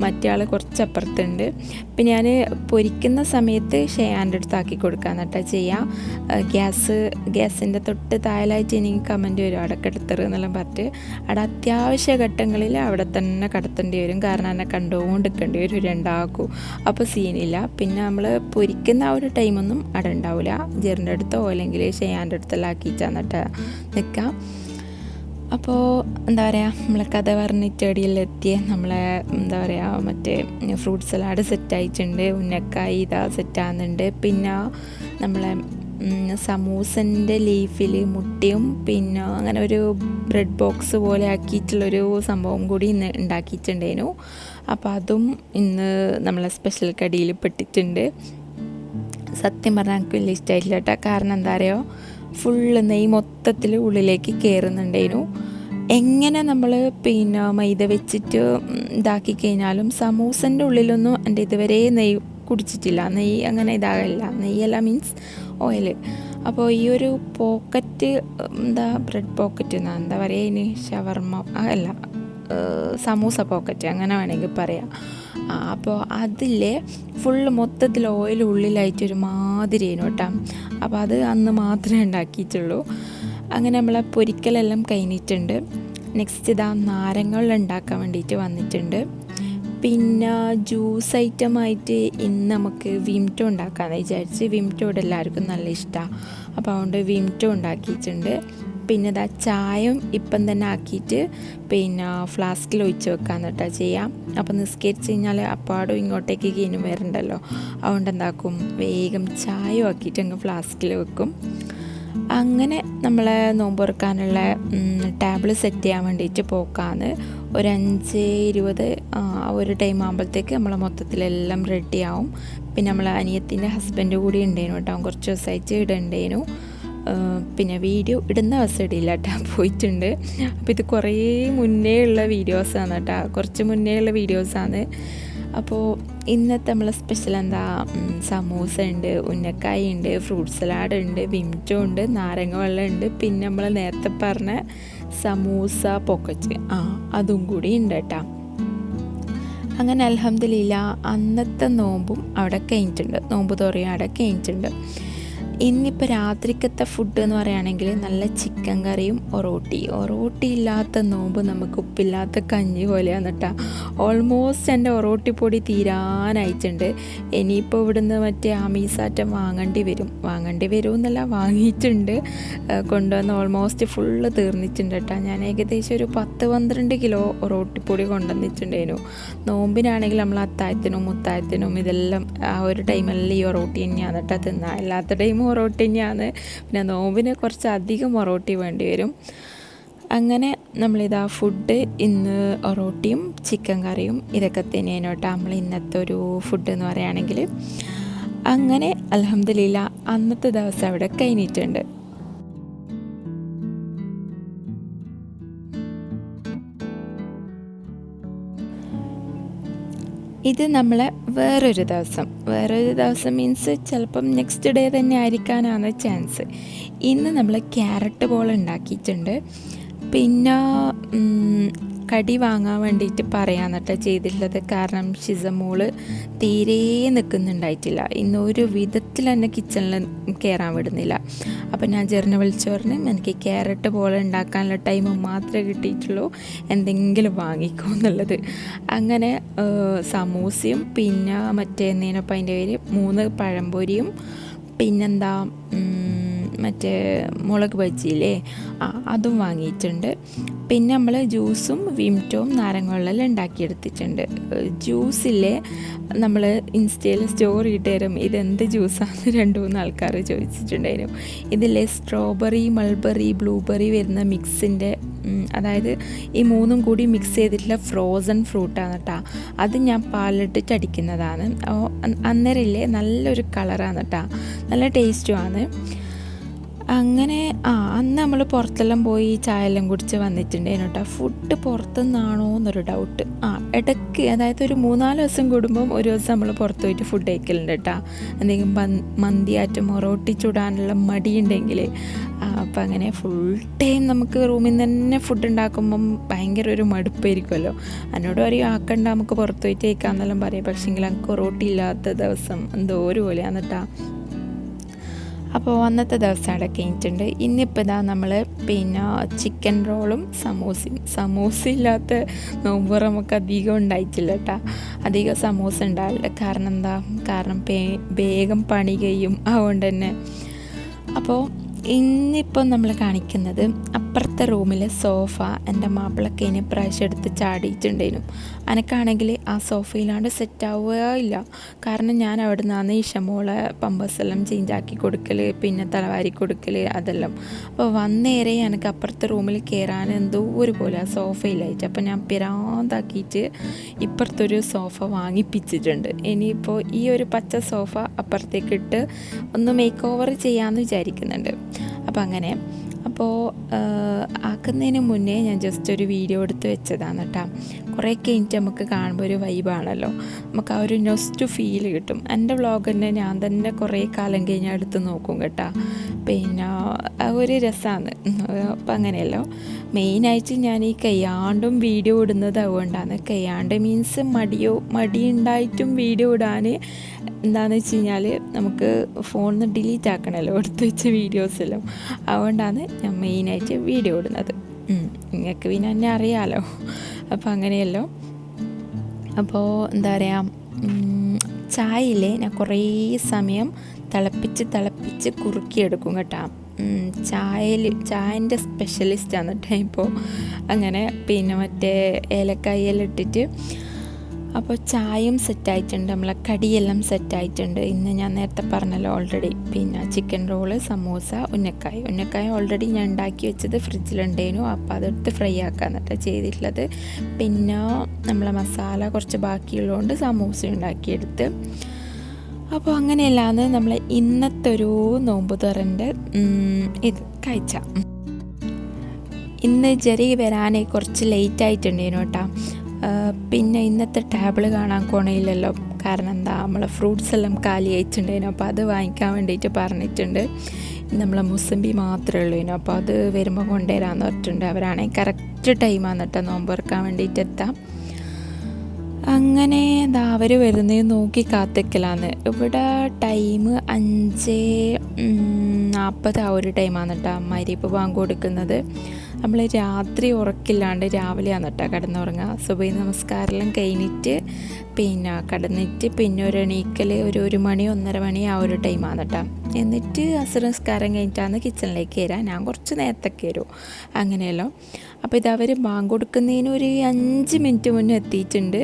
മറ്റേ ആൾ കുറച്ചപ്പുറത്തുണ്ട്. പിന്നെ ഞാൻ പൊരിക്കുന്ന സമയത്ത് ഷെയാൻ്റെ അടുത്ത് ആക്കി കൊടുക്കാൻ കേട്ടോ ചെയ്യാം. ഗ്യാസിൻ്റെ തൊട്ട് താഴെയായിട്ട് എനിക്ക് കമൻറ്റ് വരും അവിടെ കിടത്തറ് എന്നെല്ലാം പറഞ്ഞിട്ട്. അവിടെ അത്യാവശ്യ ഘട്ടങ്ങളിൽ അവിടെ തന്നെ കിടത്തേണ്ടി വരും, കാരണം എന്നെ കണ്ടുകൊണ്ടിരിക്കേണ്ടി വരും രണ്ടാക്കും. അപ്പോൾ സീനില്ല. പിന്നെ നമ്മൾ പൊരിക്കുന്ന ആ ഒരു ടൈമൊന്നും അവിടെ ഉണ്ടാവില്ല. ജെറിൻ്റെ അടുത്തോ അല്ലെങ്കിൽ ഷെയാൻ്റെ അടുത്തെല്ലാം ആക്കിയിട്ടാണ് കേട്ടോ നിൽക്കാം. അപ്പോൾ എന്താ പറയുക, നമ്മളെ കഥ പറഞ്ഞിട്ട് എടിയെല്ലാം എത്തിയ നമ്മളെ എന്താ പറയുക മറ്റേ ഫ്രൂട്ട് സലാഡ് സെറ്റായിട്ടുണ്ട്. ഉന്നക്കായ് സെറ്റാകുന്നുണ്ട്. പിന്നെ നമ്മളെ സമൂസൻ്റെ ലീഫിൽ മുട്ടയും പിന്നെ അങ്ങനെ ഒരു ബ്രെഡ് ബോക്സ് പോലെ ആക്കിയിട്ടുള്ളൊരു സംഭവം കൂടി ഇന്ന് ഉണ്ടാക്കിയിട്ടുണ്ടേനു. അപ്പോൾ അതും ഇന്ന് നമ്മളെ സ്പെഷ്യൽ കടിയിൽ പെട്ടിട്ടുണ്ട്. സത്യം പറഞ്ഞാൽ എനിക്ക് വലിയ ഇഷ്ടമായിട്ടില്ല കേട്ടോ. കാരണം എന്താ പറയുക, ഫുള്ള് നെയ്യ് മൊത്തത്തിൽ ഉള്ളിലേക്ക് കയറുന്നുണ്ടേനു. എങ്ങനെ നമ്മൾ പിന്നെ മൈദ വെച്ചിട്ട് ഇതാക്കി കഴിഞ്ഞാലും സമൂസൻ്റെ ഉള്ളിലൊന്നും എൻ്റെ ഇതുവരെ നെയ്യ് കുടിച്ചിട്ടില്ല. നെയ്യ് അങ്ങനെ ഇതാകില്ല, നെയ്യല്ല മീൻസ് ഓയിൽ. അപ്പോൾ ഈ ഒരു പോക്കറ്റ് ബ്രെഡ് പോക്കറ്റ് എന്താ പറയുക ഇതിന്, ഷവർമ്മ അല്ല സമൂസ പോക്കറ്റ് അങ്ങനെ വേണമെങ്കിൽ പറയാം. അപ്പോൾ അതിലെ ഫുള്ള് മൊത്തത്തിൽ ഓയിൽ ഉള്ളിലായിട്ടൊരു മാതിരി കേട്ടോ. അപ്പോൾ അത് അന്ന് മാത്രമേ ഉണ്ടാക്കിയിട്ടുള്ളൂ. അങ്ങനെ നമ്മളെ പൊരിക്കലെല്ലാം കഴിഞ്ഞിട്ടുണ്ട്. നെക്സ്റ്റ് നാരങ്ങൾ ഉണ്ടാക്കാൻ വേണ്ടിയിട്ട് വന്നിട്ടുണ്ട്. പിന്നെ ജ്യൂസ് ഐറ്റമായിട്ട് ഇന്ന് നമുക്ക് വിംറ്റോ ഉണ്ടാക്കാമെന്ന് വിചാരിച്ച്. വിംറ്റോ ഇവിടെ എല്ലാവർക്കും നല്ല ഇഷ്ടമാണ്. അപ്പോൾ അതുകൊണ്ട് വിംറ്റോ ഉണ്ടാക്കിയിട്ടുണ്ട്. പിന്നെ ചായയും ഇപ്പം തന്നെ ആക്കിയിട്ട് പിന്നെ ഫ്ലാസ്കിൽ ഒഴിച്ച് വെക്കാമെന്ന് കേട്ടോ ചെയ്യാം. അപ്പോൾ നിസ്കരിച്ച് കഴിഞ്ഞാൽ അപ്പാടും ഇങ്ങോട്ടേക്ക് കീനും വരണ്ടല്ലോ. അതുകൊണ്ട് എന്താക്കും, വേഗം ചായ ആക്കിയിട്ട് അങ്ങ് ഫ്ലാസ്കിൽ വെക്കും. അങ്ങനെ നമ്മളെ നോമ്പ് തുറക്കാനുള്ള ടേബിൾ സെറ്റ് ചെയ്യാൻ വേണ്ടിയിട്ട് പോക്കാന്ന്. ഒരു 5:20 ഒരു ടൈം ആകുമ്പോഴത്തേക്ക് നമ്മളെ മൊത്തത്തിലെല്ലാം റെഡിയാവും. പിന്നെ നമ്മളെ അനിയത്തിൻ്റെ ഹസ്ബൻഡ് കൂടി ഉണ്ടേനു കേട്ടോ, കുറച്ച് ദിവസമായിട്ട് ഇടണ്ടേനു. പിന്നെ വീഡിയോ ഇടുന്ന ദിവസം ഇടില്ല കേട്ടോ, പോയിട്ടുണ്ട്. അപ്പോൾ ഇത് കുറേ മുന്നേ ഉള്ള വീഡിയോസാണ് കേട്ടോ, കുറച്ച് മുന്നേ ഉള്ള വീഡിയോസാണ്. അപ്പോൾ ഇന്നത്തെ നമ്മളെ സ്പെഷ്യൽ സമൂസ ഉണ്ട്, ഉന്നക്കായ ഉണ്ട്, ഫ്രൂട്ട് സലാഡ് ഉണ്ട്, വിംറ്റോ ഉണ്ട്, നാരങ്ങ വെള്ളം ഉണ്ട്. പിന്നെ നമ്മൾ നേരത്തെ പറഞ്ഞ സമൂസ പോക്കറ്റ് അതും കൂടി ഉണ്ട് കേട്ടോ. അങ്ങനെ അൽഹംദുലില്ലാ അന്നത്തെ നോമ്പും അവിടെ കഴിഞ്ഞിട്ടുണ്ട്, നോമ്പ് തുറയും അവിടെ കഴിഞ്ഞിട്ടുണ്ട്. ഇന്നിപ്പോൾ രാത്രിക്കത്തെ ഫുഡ് എന്ന് പറയുകയാണെങ്കിൽ നല്ല ചിക്കൻ കറിയും ഒറോട്ടി ഇല്ലാത്ത നോമ്പ് നമുക്ക് ഉപ്പില്ലാത്ത കഞ്ഞി പോലെയാണ് കേട്ടോ. ഓൾമോസ്റ്റ് എൻ്റെ ഒറോട്ടിപ്പൊടി തീരാനായിട്ടുണ്ട്. ഇനിയിപ്പോൾ ഇവിടുന്ന് മറ്റേ ആമീസാറ്റം വാങ്ങേണ്ടി വരും എന്നല്ല, വാങ്ങിയിട്ടുണ്ട്. കൊണ്ടുവന്ന് ഓൾമോസ്റ്റ് ഫുള്ള് തീർന്നിട്ടുണ്ട് കേട്ടോ. ഞാൻ ഏകദേശം ഒരു 10-12 കിലോ ഒറോട്ടിപ്പൊടി കൊണ്ടുവന്നിട്ടുണ്ടായിരുന്നു. നോമ്പിനാണെങ്കിൽ നമ്മൾ അത്താഴത്തിനും മുത്താഴത്തിനും ഇതെല്ലാം ആ ഒരു ടൈമെല്ലാം ഈ ഒറോട്ടി തന്നെയാണ് കേട്ടോ തിന്നുക. അല്ലാത്ത ടൈമും ഒറോട്ടി തന്നെയാണ്. പിന്നെ നോമ്പിന് കുറച്ച് അധികം ഒറോട്ടി വേണ്ടി വരും. അങ്ങനെ നമ്മളിതാ ഫുഡ് ഇന്ന് ഒറോട്ടിയും ചിക്കൻ കറിയും ഇതൊക്കെ തന്നെയാണ് കേട്ടോ നമ്മൾ ഇന്നത്തെ ഒരു ഫുഡ് എന്ന് പറയുകയാണെങ്കിൽ. അങ്ങനെ അൽഹംദുലില്ലാ അന്നത്തെ ദിവസം അവിടെ കഴിഞ്ഞിട്ടുണ്ട്. ഇത് നമ്മളെ വേറൊരു ദിവസം മീൻസ് ചിലപ്പം നെക്സ്റ്റ് ഡേ തന്നെ ആയിരിക്കാനാണ് ചാൻസ്. ഇന്ന് നമ്മൾ ക്യാരറ്റ് ബോൾ ഉണ്ടാക്കിയിട്ടുണ്ട്. പിന്നെ കടി വാങ്ങാൻ വേണ്ടിയിട്ട് പറയാന്നിട്ട് ചെയ്തിട്ടുള്ളത്. കാരണം ഷിസമോള് തീരെ നിൽക്കുന്നുണ്ടായിട്ടില്ല. ഇന്നൊരു വിധത്തിൽ തന്നെ കിച്ചണിൽ കയറാൻ വിടുന്നില്ല. അപ്പം ഞാൻ ചെറിനെ വിളിച്ചു പറഞ്ഞ് എനിക്ക് ക്യാരറ്റ് പോലെ ഉണ്ടാക്കാനുള്ള ടൈം മാത്രമേ കിട്ടിയിട്ടുള്ളൂ, എന്തെങ്കിലും വാങ്ങിക്കോ എന്നുള്ളത്. അങ്ങനെ സമൂസയും പിന്നെ മറ്റേന്നേനൊപ്പം അതിൻ്റെ പേര് 3 പഴംപൊരിയും പിന്നെന്താ മറ്റേ മുളക് ബജിയില്ലേ അതും വാങ്ങിയിട്ടുണ്ട്. പിന്നെ നമ്മൾ ജ്യൂസും വിംറ്റോം നാരങ്ങ വെള്ളമെല്ലാം ഉണ്ടാക്കിയെടുത്തിട്ടുണ്ട്. ജ്യൂസില്ലേ നമ്മൾ ഇൻസ്റ്റയിൽ സ്റ്റോറി ഇട്ട് തരും ഇതെന്ത് ജ്യൂസാണെന്ന് 2-3 ആൾക്കാർ ചോദിച്ചിട്ടുണ്ടായിരുന്നു. ഇതിലെ സ്ട്രോബെറി മൾബെറി ബ്ലൂബെറി വരുന്ന മിക്സിൻ്റെ, അതായത് ഈ 3ഉം കൂടി മിക്സ് ചെയ്തിട്ടുള്ള ഫ്രോസൺ ഫ്രൂട്ടാണ് കേട്ടോ. അത് ഞാൻ പാലിട്ടിട്ട് അടിക്കുന്നതാണ്. അന്നേരമില്ലേ നല്ലൊരു കളറാണ് കേട്ടോ, നല്ല ടേസ്റ്റുമാണ്. അങ്ങനെ അന്ന് നമ്മൾ പുറത്തെല്ലാം പോയി ചായ എല്ലാം കുടിച്ച് വന്നിട്ടുണ്ടായിരുന്നു കേട്ടോ. ഫുഡ് പുറത്തുനിന്നാണോ എന്നൊരു ഡൗട്ട്. ഇടയ്ക്ക്, അതായത് ഒരു 3-4 ദിവസം കൂടുമ്പം ഒരു ദിവസം നമ്മൾ പുറത്ത് പോയിട്ട് ഫുഡ് കഴിക്കലുണ്ട് കേട്ടോ. എന്തെങ്കിലും മന്തിയാറ്റം മൊറോട്ടി ചൂടാനുള്ള മടിയുണ്ടെങ്കിൽ. അപ്പം അങ്ങനെ ഫുൾ ടൈം നമുക്ക് റൂമിൽ നിന്ന് തന്നെ ഫുഡ് ഉണ്ടാക്കുമ്പം ഭയങ്കര ഒരു മടുപ്പായിരിക്കുമല്ലോ. എന്നോട് പറയും ആക്കണ്ട നമുക്ക് പുറത്ത് പോയിട്ട് കഴിക്കാമെന്നെല്ലാം പറയും. പക്ഷേങ്കിൽ എനിക്ക് റോട്ടി ഇല്ലാത്ത ദിവസം എന്തോ ഒരു പോലെയാണ് കേട്ടോ. അപ്പോൾ അന്നത്തെ ദിവസം അവിടെ കഴിഞ്ഞിട്ടുണ്ട്. ഇന്നിപ്പോൾ ഇതാ നമ്മൾ പിന്നെ ചിക്കൻ റോളും സമൂസ ഇല്ലാത്ത നോമ്പ് നമുക്ക് അധികം ഉണ്ടായിട്ടില്ല കേട്ടോ. അധികം സമൂസ ഉണ്ടാവില്ല. കാരണം എന്താ, കാരണം വേഗം പണി കഴിയും, അതുകൊണ്ട് തന്നെ. അപ്പോൾ ഇന്നിപ്പോൾ നമ്മൾ കാണിക്കുന്നത് അപ്പുറത്തെ റൂമിലെ സോഫ എൻ്റെ മാപ്പിളക്ക് ഇനി പ്രാവശ്യം എടുത്ത് ചാടിയിട്ടുണ്ടായിരുന്നു. എനിക്കാണെങ്കിൽ ആ സോഫയിലാണ്ട് സെറ്റാവുക ഇല്ല. കാരണം ഞാൻ അവിടെ നിന്നാണ് ഇഷമോളെ പമ്പേഴ്സെല്ലാം ചേഞ്ചാക്കി കൊടുക്കൽ, പിന്നെ തലവാരി കൊടുക്കൽ അതെല്ലാം. അപ്പോൾ വന്നേരെ എനിക്ക് അപ്പുറത്തെ റൂമിൽ കയറാൻ എന്തോ ഒരു പോലെ ആ സോഫയിലായിട്ട്. അപ്പോൾ ഞാൻ പിരാന്താക്കിയിട്ട് ഇപ്പുറത്തൊരു സോഫ വാങ്ങിപ്പിച്ചിട്ടുണ്ട്. ഇനിയിപ്പോൾ ഈ ഒരു പച്ച സോഫ അപ്പുറത്തേക്കിട്ട് ഒന്ന് മേക്ക് ഓവർ ചെയ്യാമെന്ന് വിചാരിക്കുന്നുണ്ട്. അപ്പോൾ അങ്ങനെ ആക്കുന്നതിന് മുന്നേ ഞാൻ ജസ്റ്റ് ഒരു വീഡിയോ എടുത്ത് വെച്ചതാണ് കേട്ടോ. കുറേ കഴിഞ്ഞിട്ട് നമുക്ക് കാണുമ്പോൾ ഒരു വൈബാണല്ലോ, നമുക്ക് ആ ഒരു നൊസ്റ്റ് ഫീൽ കിട്ടും. എൻ്റെ വ്ളോഗ് തന്നെ ഞാൻ തന്നെ കുറേ കാലം കഴിഞ്ഞാൽ എടുത്ത് നോക്കും കേട്ടോ. പിന്നെ ഒരു രസമാണ്. അപ്പം അങ്ങനെയല്ലോ. മെയിനായിട്ട് ഞാൻ ഈ കയ്യാണ്ടും വീഡിയോ ഇടുന്നത് അതുകൊണ്ടാണ്. കയ്യാണ്ട് മീൻസ് മടിയുണ്ടായിട്ടും വീഡിയോ ഇടാൻ എന്താണെന്ന് വെച്ച് കഴിഞ്ഞാൽ നമുക്ക് ഫോണിൽ നിന്ന് ഡിലീറ്റ് ആക്കണമല്ലോ എടുത്ത് വെച്ച വീഡിയോസെല്ലാം. അതുകൊണ്ടാണ് ഞാൻ മെയിനായിട്ട് വീഡിയോ ഇടുന്നത്. നിങ്ങൾക്ക് പിന്നെ എന്നെ അറിയാമല്ലോ. അപ്പോൾ അങ്ങനെയല്ലോ. അപ്പോൾ എന്താ പറയുക, ചായയിലെ ഞാൻ കുറേ സമയം തിളപ്പിച്ച് കുറുക്കിയെടുക്കും കേട്ടോ. ചായൻ്റെ സ്പെഷ്യലിസ്റ്റാണ് കേട്ടോ ഇപ്പോൾ. അങ്ങനെ പിന്നെ മറ്റേ ഏലക്കായെല്ലാം ഇട്ടിട്ട് അപ്പോൾ ചായയും സെറ്റായിട്ടുണ്ട്, നമ്മളെ കടിയെല്ലാം സെറ്റായിട്ടുണ്ട്. ഇന്ന് ഞാൻ നേരത്തെ പറഞ്ഞല്ലോ ഓൾറെഡി. പിന്നെ ചിക്കൻ റോള്, സമൂസ, ഉന്നക്കായ ഓൾറെഡി ഞാൻ ഉണ്ടാക്കി വെച്ചത് ഫ്രിഡ്ജിലുണ്ടായിരുന്നു. അപ്പോൾ അതെടുത്ത് ഫ്രൈ ആക്കാന്നിട്ട് ചെയ്തിട്ടുള്ളത്. പിന്നെ നമ്മളെ മസാല കുറച്ച് ബാക്കിയുള്ളതുകൊണ്ട് സമൂസ ഉണ്ടാക്കിയെടുത്ത്. അപ്പോൾ അങ്ങനെയല്ലാന്ന് നമ്മൾ ഇന്നത്തെ ഒരു നോമ്പ് തുറൻ്റെ ഇത് കഴിച്ച. ഇന്ന് ജെറി വരാനേ കുറച്ച് ലേറ്റ് ആയിട്ടുണ്ടായിരുന്നു കേട്ടോ. പിന്നെ ഇന്നത്തെ ടേബിൾ കാണാൻ കോണയില്ലല്ലോ. കാരണം എന്താ, നമ്മളെ ഫ്രൂട്ട്സ് എല്ലാം കാലി ആയിട്ടുണ്ടായിരുന്നു. അപ്പോൾ അത് വാങ്ങിക്കാൻ വേണ്ടിയിട്ട് പറഞ്ഞിട്ടുണ്ട്. നമ്മളെ മുസമ്പി മാത്രമേ ഉള്ളൂ. അപ്പോൾ അത് വരുമ്പോൾ കൊണ്ടുവരാമെന്ന് പറഞ്ഞിട്ടുണ്ട്. അവരാണെങ്കിൽ കറക്റ്റ് ടൈമാണ് കേട്ടോ നോമ്പ് തുറക്കാൻ വേണ്ടിയിട്ട് എത്താം. അങ്ങനെ എന്താ അവർ വരുന്നത് നോക്കി കാത്തിക്കലാന്ന്. ഇവിടെ ടൈം 5:40 ആ ഒരു ടൈമാണ് കേട്ടോ മഗ്‌രിബ് ബാങ്ക് കൊടുക്കുന്നത്. നമ്മൾ രാത്രി ഉറക്കില്ലാണ്ട് രാവിലെയാണ് കേട്ടോ കിടന്നുറങ്ങുക. സുബഹി നമസ്കാരമെല്ലാം കഴിഞ്ഞിട്ട് പിന്നെ കിടന്നിട്ട് പിന്നെ ഒരു എണീക്കൽ ഒരു 1 മണി 1:30 മണി ആ ഒരു ടൈമാണ് കേട്ടോ. എന്നിട്ട് അസ്ർ നിസ്കാരം കഴിഞ്ഞിട്ടാണ് കിച്ചണിലേക്ക് കയറുക. ഞാൻ കുറച്ച് നേരത്തെ കയറും അങ്ങനെയല്ലോ. അപ്പോൾ ഇതവർ ബാങ്ക് കൊടുക്കുന്നതിന് ഒരു 5 മിനിറ്റ് മുന്നേ എത്തിയിട്ടുണ്ട്.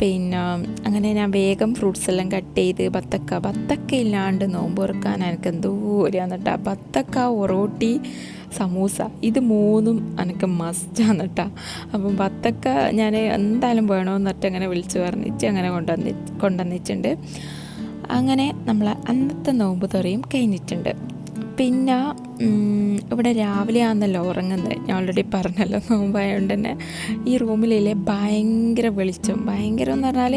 പിന്നെ അങ്ങനെ ഞാൻ വേഗം ഫ്രൂട്ട്സ് എല്ലാം കട്ട് ചെയ്ത് ബത്തക്ക ഇല്ലാണ്ട് നോമ്പ് തുറക്കാൻ എനിക്ക് എന്തോ ഒരാന്ന് കേട്ടോ. ബത്തക്ക, ഒറോട്ടി, സമൂസ ഇത് 3ഉം എനിക്ക് മസ്റ്റാണ് കേട്ടോ. അപ്പം ബത്തക്ക ഞാൻ എന്തായാലും വേണമെന്ന് പറഞ്ഞിട്ട് അങ്ങനെ വിളിച്ച് പറഞ്ഞിട്ട് അങ്ങനെ കൊണ്ടുവന്നിട്ടുണ്ട്. അങ്ങനെ നമ്മൾ അന്നത്തെ നോമ്പ് തുറയും കഴിഞ്ഞിട്ടുണ്ട്. പിന്നെ ഇവിടെ രാവിലെ ആണെന്നല്ലോ ഉറങ്ങുന്നത്. ഞാൻ ഓൾറെഡി പറഞ്ഞല്ലോ നോമ്പായതുകൊണ്ട് തന്നെ ഈ റൂമിലെ ഭയങ്കര വെളിച്ചം. ഭയങ്കരം എന്ന് പറഞ്ഞാൽ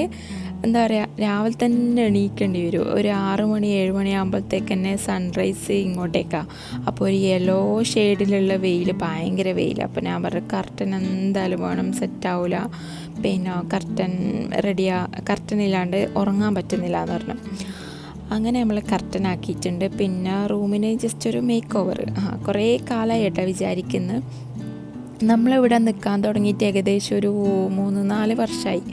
എന്താ പറയുക, രാവിലെ തന്നെ എണീക്കേണ്ടി വരും. ഒരു 6 മണി 7 മണി ആകുമ്പോഴത്തേക്ക് തന്നെ സൺറൈസ് ഇങ്ങോട്ടേക്കാണ്. അപ്പോൾ ഒരു യെല്ലോ ഷെയ്ഡിലുള്ള വെയിൽ, ഭയങ്കര വെയിൽ. അപ്പോൾ ഞാൻ പറഞ്ഞു കർട്ടൻ എന്തായാലും വേണം, സെറ്റാവില്ല, പിന്നെ കർട്ടൻ ഇല്ലാണ്ട് ഉറങ്ങാൻ പറ്റുന്നില്ല എന്ന് പറഞ്ഞു. അങ്ങനെ നമ്മൾ കർട്ടൻ ആക്കിയിട്ടുണ്ട്. പിന്നെ റൂമിന് ജസ്റ്റ് ഒരു മേക്ക് ഓവർ. കുറേ കാലമായിട്ടാ വിചാരിക്കുന്നത്. നമ്മളിവിടെ നിൽക്കാൻ തുടങ്ങിയിട്ട് ഏകദേശം ഒരു 3-4 വർഷമായി.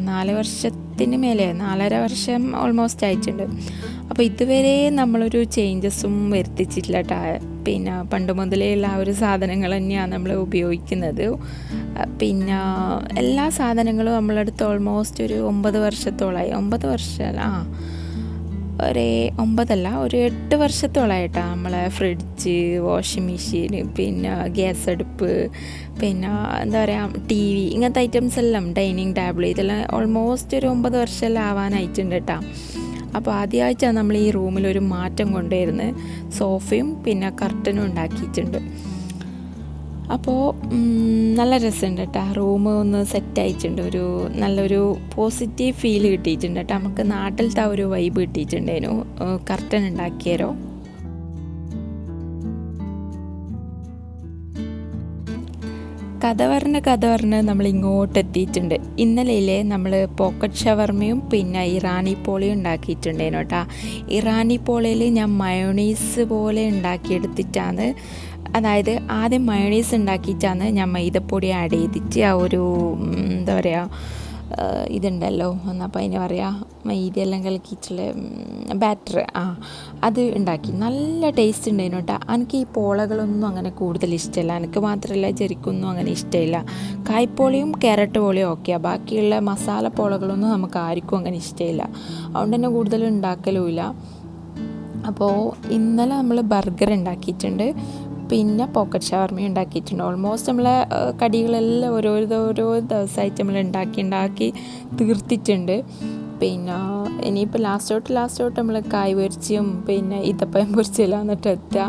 4 വർഷത്തിന് മേലെ, 4.5 വർഷം ഓൾമോസ്റ്റ് ആയിട്ടുണ്ട്. അപ്പോൾ ഇതുവരെ നമ്മളൊരു ചേഞ്ചസും വരുത്തിച്ചിട്ടില്ല കേട്ടോ. പിന്നെ പണ്ട് മുതലേ ഉള്ള ആ ഒരു സാധനങ്ങൾ തന്നെയാണ് നമ്മൾ ഉപയോഗിക്കുന്നത്. പിന്നെ എല്ലാ സാധനങ്ങളും നമ്മളടുത്ത് ഓൾമോസ്റ്റ് ഒരു 9 വർഷത്തോളമായി. 9 വർഷം ഒരു 8 വർഷത്തോളമായിട്ടാണ് നമ്മളെ ഫ്രിഡ്ജ്, വാഷിംഗ് മെഷീൻ, പിന്നെ ഗ്യാസ് അടുപ്പ്, പിന്നെ എന്താ പറയുക TV, ഇങ്ങനത്തെ ഐറ്റംസ് എല്ലാം, ഡൈനിങ് ടേബിൾ, ഇതെല്ലാം ഓൾമോസ്റ്റ് ഒരു 9 വർഷമെല്ലാം ആവാനായിട്ടുണ്ട് കേട്ടോ. അപ്പോൾ ആദ്യമായിട്ടാണ് നമ്മൾ ഈ റൂമിലൊരു മാറ്റം കൊണ്ടുവരുന്നത്. സോഫയും പിന്നെ കർട്ടനും ഉണ്ടാക്കിയിട്ടുണ്ട്. അപ്പോൾ നല്ല രസമുണ്ട് കേട്ടോ. റൂം ഒന്ന് സെറ്റായിട്ടുണ്ട്. നല്ലൊരു പോസിറ്റീവ് ഫീൽ കിട്ടിയിട്ടുണ്ട് കേട്ടോ. നമുക്ക് നാട്ടിലത്തെ ആ ഒരു വൈബ് കിട്ടിയിട്ടുണ്ടായിരുന്നു കർട്ടൻ ഉണ്ടാക്കിയാലോ. കഥ പറഞ്ഞ് നമ്മൾ ഇങ്ങോട്ട് എത്തിയിട്ടുണ്ട്. ഇന്നലെയിലെ നമ്മൾ പോക്കറ്റ് ഷവർമയും പിന്നെ ഇറാനി പോളിയും ഉണ്ടാക്കിയിട്ടുണ്ടായിരുന്നു കേട്ടോ. ഇറാനി പോളയിൽ ഞാൻ മയോണീസ് പോലെ ഉണ്ടാക്കിയെടുത്തിട്ടാണ്, അതായത് ആദ്യം മയോണീസ് ഉണ്ടാക്കിയിട്ടാണ് ഞാൻ മൈദപ്പൊടി ആഡ് ചെയ്തിട്ട് ആ ഒരു എന്താ പറയുക ഇതുണ്ടല്ലോ, എന്നപ്പോൾ അതിന് പറയുക, മൈദയെല്ലാം കലക്കിയിട്ടുള്ള ബാറ്റർ, അത് ഉണ്ടാക്കി. നല്ല ടേസ്റ്റ് ഉണ്ടായിരുന്നു കേട്ടോ. എനിക്ക് ഈ പോളകളൊന്നും അങ്ങനെ കൂടുതൽ ഇഷ്ടമില്ല. എനിക്ക് മാത്രമല്ല ജെറിക്കൊന്നും അങ്ങനെ ഇഷ്ടമില്ല. കായ്പോളിയും ക്യാരറ്റ് പോളിയും ഓക്കെയാണ്. ബാക്കിയുള്ള മസാല പോളകളൊന്നും നമുക്ക് ആർക്കും അങ്ങനെ ഇഷ്ടമില്ല. അതുകൊണ്ട് തന്നെ കൂടുതലും ഉണ്ടാക്കലുമില്ല. അപ്പോൾ ഇന്നലെ നമ്മൾ ബർഗർ ഉണ്ടാക്കിയിട്ടുണ്ട്, പിന്നെ പോക്കറ്റ് ഷവർമ ഉണ്ടാക്കിയിട്ടുണ്ട്. ഓൾമോസ്റ്റ് നമ്മളെ കടികളെല്ലാം ഓരോ ദിവസമായിട്ട് നമ്മൾ ഉണ്ടാക്കി തീർത്തിട്ടുണ്ട്. പിന്നെ ഇനിയിപ്പോൾ ലാസ്റ്റോട്ട് നമ്മൾ കായ് പൊരിച്ചും പിന്നെ ഈത്തപ്പഴം പൊരിച്ചെല്ലാം എന്നിട്ട് എത്തുക.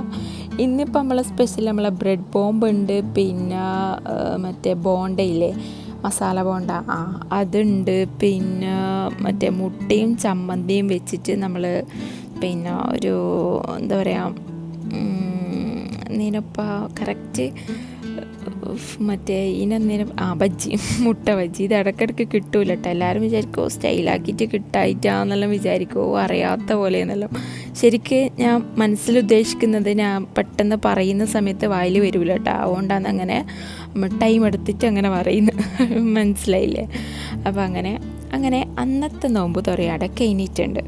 ഇന്നിപ്പോൾ നമ്മളെ സ്പെഷ്യൽ നമ്മളെ ബ്രെഡ് ബോംബ് ഉണ്ട്, പിന്നെ മറ്റേ ബോണ്ടയില്ലേ, മസാല ബോണ്ട, അതുണ്ട്. പിന്നെ മറ്റേ മുട്ടയും ചമ്മന്തിയും വെച്ചിട്ട് നമ്മൾ പിന്നെ ഒരു എന്താ പറയുക, നീനപ്പ കറക്റ്റ് മറ്റേ ബജ്ജി, മുട്ട ബജ്ജി. ഇത് ഇടയ്ക്കിടയ്ക്ക് കിട്ടൂല കേട്ടോ. എല്ലാവരും വിചാരിക്കുമോ സ്റ്റൈലാക്കിയിട്ട് കിട്ടായിട്ടാന്നെല്ലാം വിചാരിക്കുമോ, അറിയാത്ത പോലെ എന്നെല്ലാം. ശരിക്ക് ഞാൻ മനസ്സിലുദ്ദേശിക്കുന്നത് ഞാൻ പെട്ടെന്ന് പറയുന്ന സമയത്ത് വായിൽ വരില്ല കേട്ടോ. അതുകൊണ്ടാണ് അങ്ങനെ ടൈം എടുത്തിട്ട് അങ്ങനെ പറയുന്നത്, മനസ്സിലായില്ലേ? അപ്പോൾ അങ്ങനെ അന്നത്തെ നോമ്പ് തുറയാടെ കഴിഞ്ഞിട്ടുണ്ട്.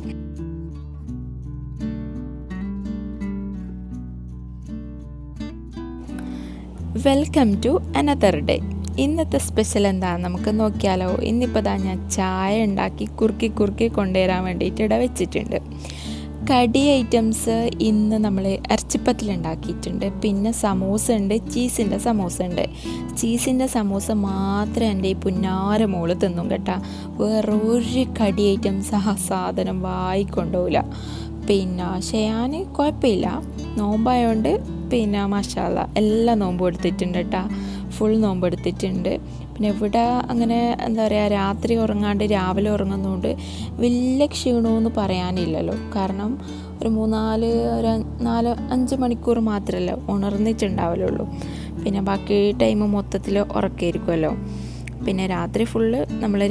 Welcome to another day. ഇന്നത്തെ സ്പെഷ്യൽ എന്താണെന്ന് നമുക്ക് നോക്കിയാലോ. ഇന്നിപ്പോൾ ഞാൻ ചായ ഉണ്ടാക്കി കുറുക്കി കൊണ്ടുവരാൻ വേണ്ടിയിട്ട് വെച്ചിട്ടുണ്ട്. കടി ഐറ്റംസ് ഇന്ന് നമ്മൾ ഇറച്ചിപ്പത്തിലുണ്ടാക്കിയിട്ടുണ്ട്. പിന്നെ സമൂസ ഉണ്ട്, ചീസിൻ്റെ സമൂസ ഉണ്ട്. ചീസിൻ്റെ സമൂസ മാത്രമേ എൻ്റെ ഈ പുന്നാര മോള് തിന്നും കേട്ടോ. വേറൊരു കടി ഐറ്റംസ് ആ സാധനം വായിക്കൊണ്ടുപോകില്ല. പിന്നെ ഷെയാൻ കുഴപ്പമില്ല, നോമ്പായതുകൊണ്ട് പിന്നെ മാഷാഅല്ലാ എല്ലാ നോമ്പും എടുത്തിട്ടുണ്ട് കേട്ടോ. ഫുൾ നോമ്പ് എടുത്തിട്ടുണ്ട്. പിന്നെ ഇവിടെ അങ്ങനെ എന്താ പറയുക, രാത്രി ഉറങ്ങാണ്ട് രാവിലെ ഉറങ്ങുന്നതുകൊണ്ട് വലിയ ക്ഷീണമെന്ന് പറയാനില്ലല്ലോ. കാരണം ഒരു 4-5 മണിക്കൂർ മാത്രമല്ല ഉണർന്നിട്ടുണ്ടാവലുള്ളൂ. പിന്നെ ബാക്കി ടൈം മൊത്തത്തിൽ ഉറക്കമായിരിക്കുമല്ലോ. പിന്നെ രാത്രി ഫുള്ള് നമ്മൾ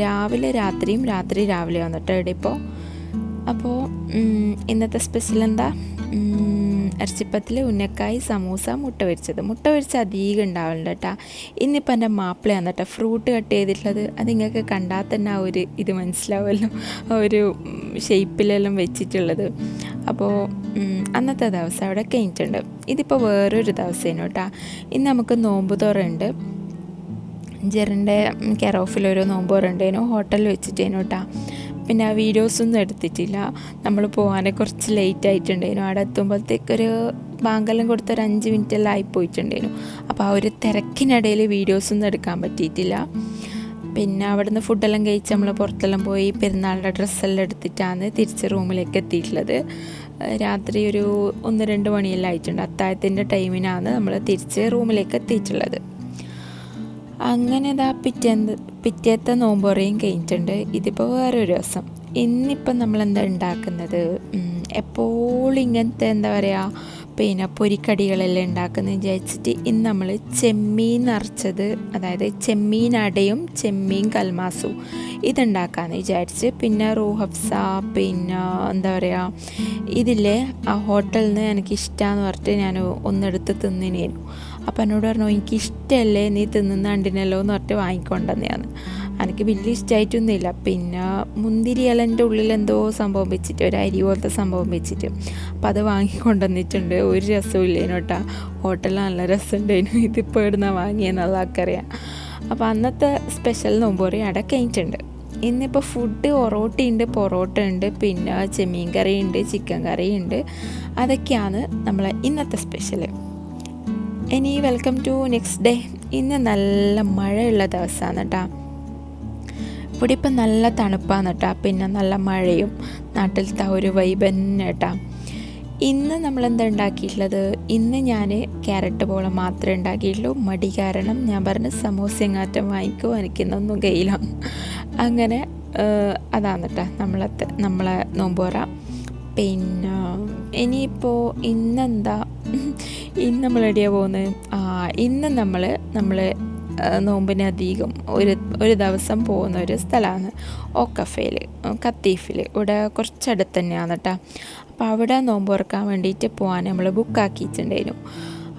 രാത്രി രാവിലെ വന്നിട്ട് ഇവിടെ അപ്പോൾ ഇന്നത്തെ സ്പെഷ്യൽ എന്താ, ഇറച്ചിപ്പത്തിൽ ഉന്നക്കായ്, സമൂസ, മുട്ട പൊരിച്ചത് അധികം ഉണ്ടാവലുണ്ട് കേട്ടോ. ഇന്നിപ്പോൾ എൻ്റെ മാപ്പിളയാണ് കേട്ടോ ഫ്രൂട്ട് കട്ട് ചെയ്തിട്ടുള്ളത്. അത് നിങ്ങൾക്ക് കണ്ടാൽ തന്നെ ആ ഒരു ഇത് മനസ്സിലാവുമല്ലോ, ആ ഒരു ഷേപ്പിലെല്ലാം വെച്ചിട്ടുള്ളത്. അപ്പോൾ അന്നത്തെ ദിവസം അവിടെ കഴിഞ്ഞിട്ടുണ്ട്. ഇതിപ്പോൾ വേറൊരു ദിവസമാണ് കേട്ടോ. ഇന്ന് നമുക്ക് നോമ്പ് തുറയുണ്ട്. ജെറിൻ്റെ കെയർ ഓഫിലൊരു നോമ്പ് തുറണ്ടേനു, ഹോട്ടലിൽ വെച്ചിട്ടേനു കേട്ടോ. പിന്നെ ആ വീഡിയോസൊന്നും എടുത്തിട്ടില്ല. നമ്മൾ പോകാൻ കുറച്ച് ലേറ്റ് ആയിട്ടുണ്ടായിരുന്നു. അവിടെ എത്തുമ്പോഴത്തേക്കൊരു ബാങ്കെല്ലാം കൊടുത്തൊരു 5 മിനിറ്റെല്ലാം ആയിപ്പോയിട്ടുണ്ടായിരുന്നു. അപ്പോൾ ആ ഒരു തിരക്കിനിടയിൽ വീഡിയോസൊന്നും എടുക്കാൻ പറ്റിയിട്ടില്ല. പിന്നെ അവിടെ നിന്ന് ഫുഡെല്ലാം കഴിച്ച് നമ്മൾ പുറത്തെല്ലാം പോയി പെരുന്നാളിൻ്റെ ഡ്രസ്സെല്ലാം എടുത്തിട്ടാണ് തിരിച്ച് റൂമിലേക്ക് എത്തിയിട്ടുള്ളത്. രാത്രി ഒരു 1-2 മണിയെല്ലാം ആയിട്ടുണ്ട്. അത്താഴത്തിൻ്റെ ടൈമിനാണ് നമ്മൾ തിരിച്ച് റൂമിലേക്ക് എത്തിയിട്ടുള്ളത്. അങ്ങനെ പിറ്റേത്തെ നോമ്പുറയും കഴിഞ്ഞിട്ടുണ്ട്. ഇതിപ്പോൾ വേറൊരു ദിവസം. ഇന്നിപ്പം നമ്മളെന്താ ഉണ്ടാക്കുന്നത്, എപ്പോഴും ഇങ്ങനത്തെ എന്താ പറയുക പിന്നെ പൊരിക്കടികളെല്ലാം ഉണ്ടാക്കുന്നത് വിചാരിച്ചിട്ട് ഇന്ന് നമ്മൾ ചെമ്മീൻ നിറച്ചത്, അതായത് ചെമ്മീൻ അടയും ചെമ്മീൻ കൽമാസും ഇതുണ്ടാക്കാമെന്ന് വിചാരിച്ച്. പിന്നെ റൂഹഫ്സ, പിന്നെ എന്താ പറയുക ഇതില്ലേ ആ ഹോട്ടലിൽ നിന്ന് എനിക്കിഷ്ടമാണെന്ന് പറഞ്ഞിട്ട് ഞാൻ ഒന്നെടുത്ത് തിന്നിനേനു. അപ്പം എന്നോട് പറഞ്ഞു എനിക്കിഷ്ടമല്ലേ നീ തിന്നുന്നുണ്ടിനല്ലോ എന്ന് പറഞ്ഞിട്ട് വാങ്ങിക്കൊണ്ടെന്നെയാണ്. എനിക്ക് വലിയ ഇഷ്ടമായിട്ടൊന്നുമില്ല. പിന്നെ മുന്തിരി ഇലൻ്റെ ഉള്ളിൽ എന്തോ സംഭവം വെച്ചിട്ട്, ഒരു അരി പോലത്തെ സംഭവം വെച്ചിട്ട്, അപ്പോൾ അത് വാങ്ങിക്കൊണ്ടുവന്നിട്ടുണ്ട്. ഒരു രസവും ഇല്ലേനു കേട്ടോ. ഹോട്ടലിൽ നല്ല രസമുണ്ടായിരുന്നു. ഇതിപ്പോൾ ഇവിടുന്ന് വാങ്ങിയെന്നുള്ള ആൾക്കറിയാം. അപ്പോൾ അന്നത്തെ സ്പെഷ്യൽ നോമ്പുറി അട കഴിഞ്ഞിട്ടുണ്ട്. ഇന്നിപ്പോൾ ഫുഡ് ഒറോട്ടിയുണ്ട്, പൊറോട്ട ഉണ്ട്, പിന്നെ ചെമ്മീൻ കറിയുണ്ട്, ചിക്കൻ കറിയുണ്ട്. അതൊക്കെയാണ് നമ്മളെ ഇന്നത്തെ സ്പെഷ്യൽ. ഇനി വെൽക്കം ടു നെക്സ്റ്റ് ഡേ. ഇന്ന് നല്ല മഴയുള്ള ദിവസമാണ് കേട്ടോ. ഇവിടെ ഇപ്പം നല്ല തണുപ്പാണ് കേട്ടോ, പിന്നെ നല്ല മഴയും, നാട്ടിലത്തെ ഒരു വൈബ് തന്നെ കേട്ടോ. ഇന്ന് നമ്മളെന്താ ഉണ്ടാക്കിയിട്ടുള്ളത്, ഇന്ന് ഞാൻ ക്യാരറ്റ് പോലെ മാത്രമേ ഉണ്ടാക്കിയിട്ടുള്ളൂ. മടി കാരണം ഞാൻ പറഞ്ഞ് സമോസ എങ്ങാറ്റം വാങ്ങിക്കുമോ, എനിക്കിന്നൊന്നും കയ്യില്ല. അങ്ങനെ അതാണ് കേട്ടോ നമ്മളെ നോമ്പുറ. പിന്നെ ഇനിയിപ്പോൾ ഇന്നെന്താ, ഇന്ന് നമ്മൾ എവിടെയാണ് പോകുന്നത്, ഇന്ന് നമ്മൾ നോമ്പിനധികം ഒരു ദിവസം പോകുന്ന ഒരു സ്ഥലമാണ് ഓക്കഫയിൽ, കത്തീഫിൽ. ഇവിടെ കുറച്ചടുത്ത് തന്നെയാണ് കേട്ടോ. അപ്പോൾ അവിടെ നോമ്പ് തുറക്കാൻ വേണ്ടിയിട്ട് പോകാൻ നമ്മൾ ബുക്കാക്കിയിട്ടുണ്ടായിരുന്നു.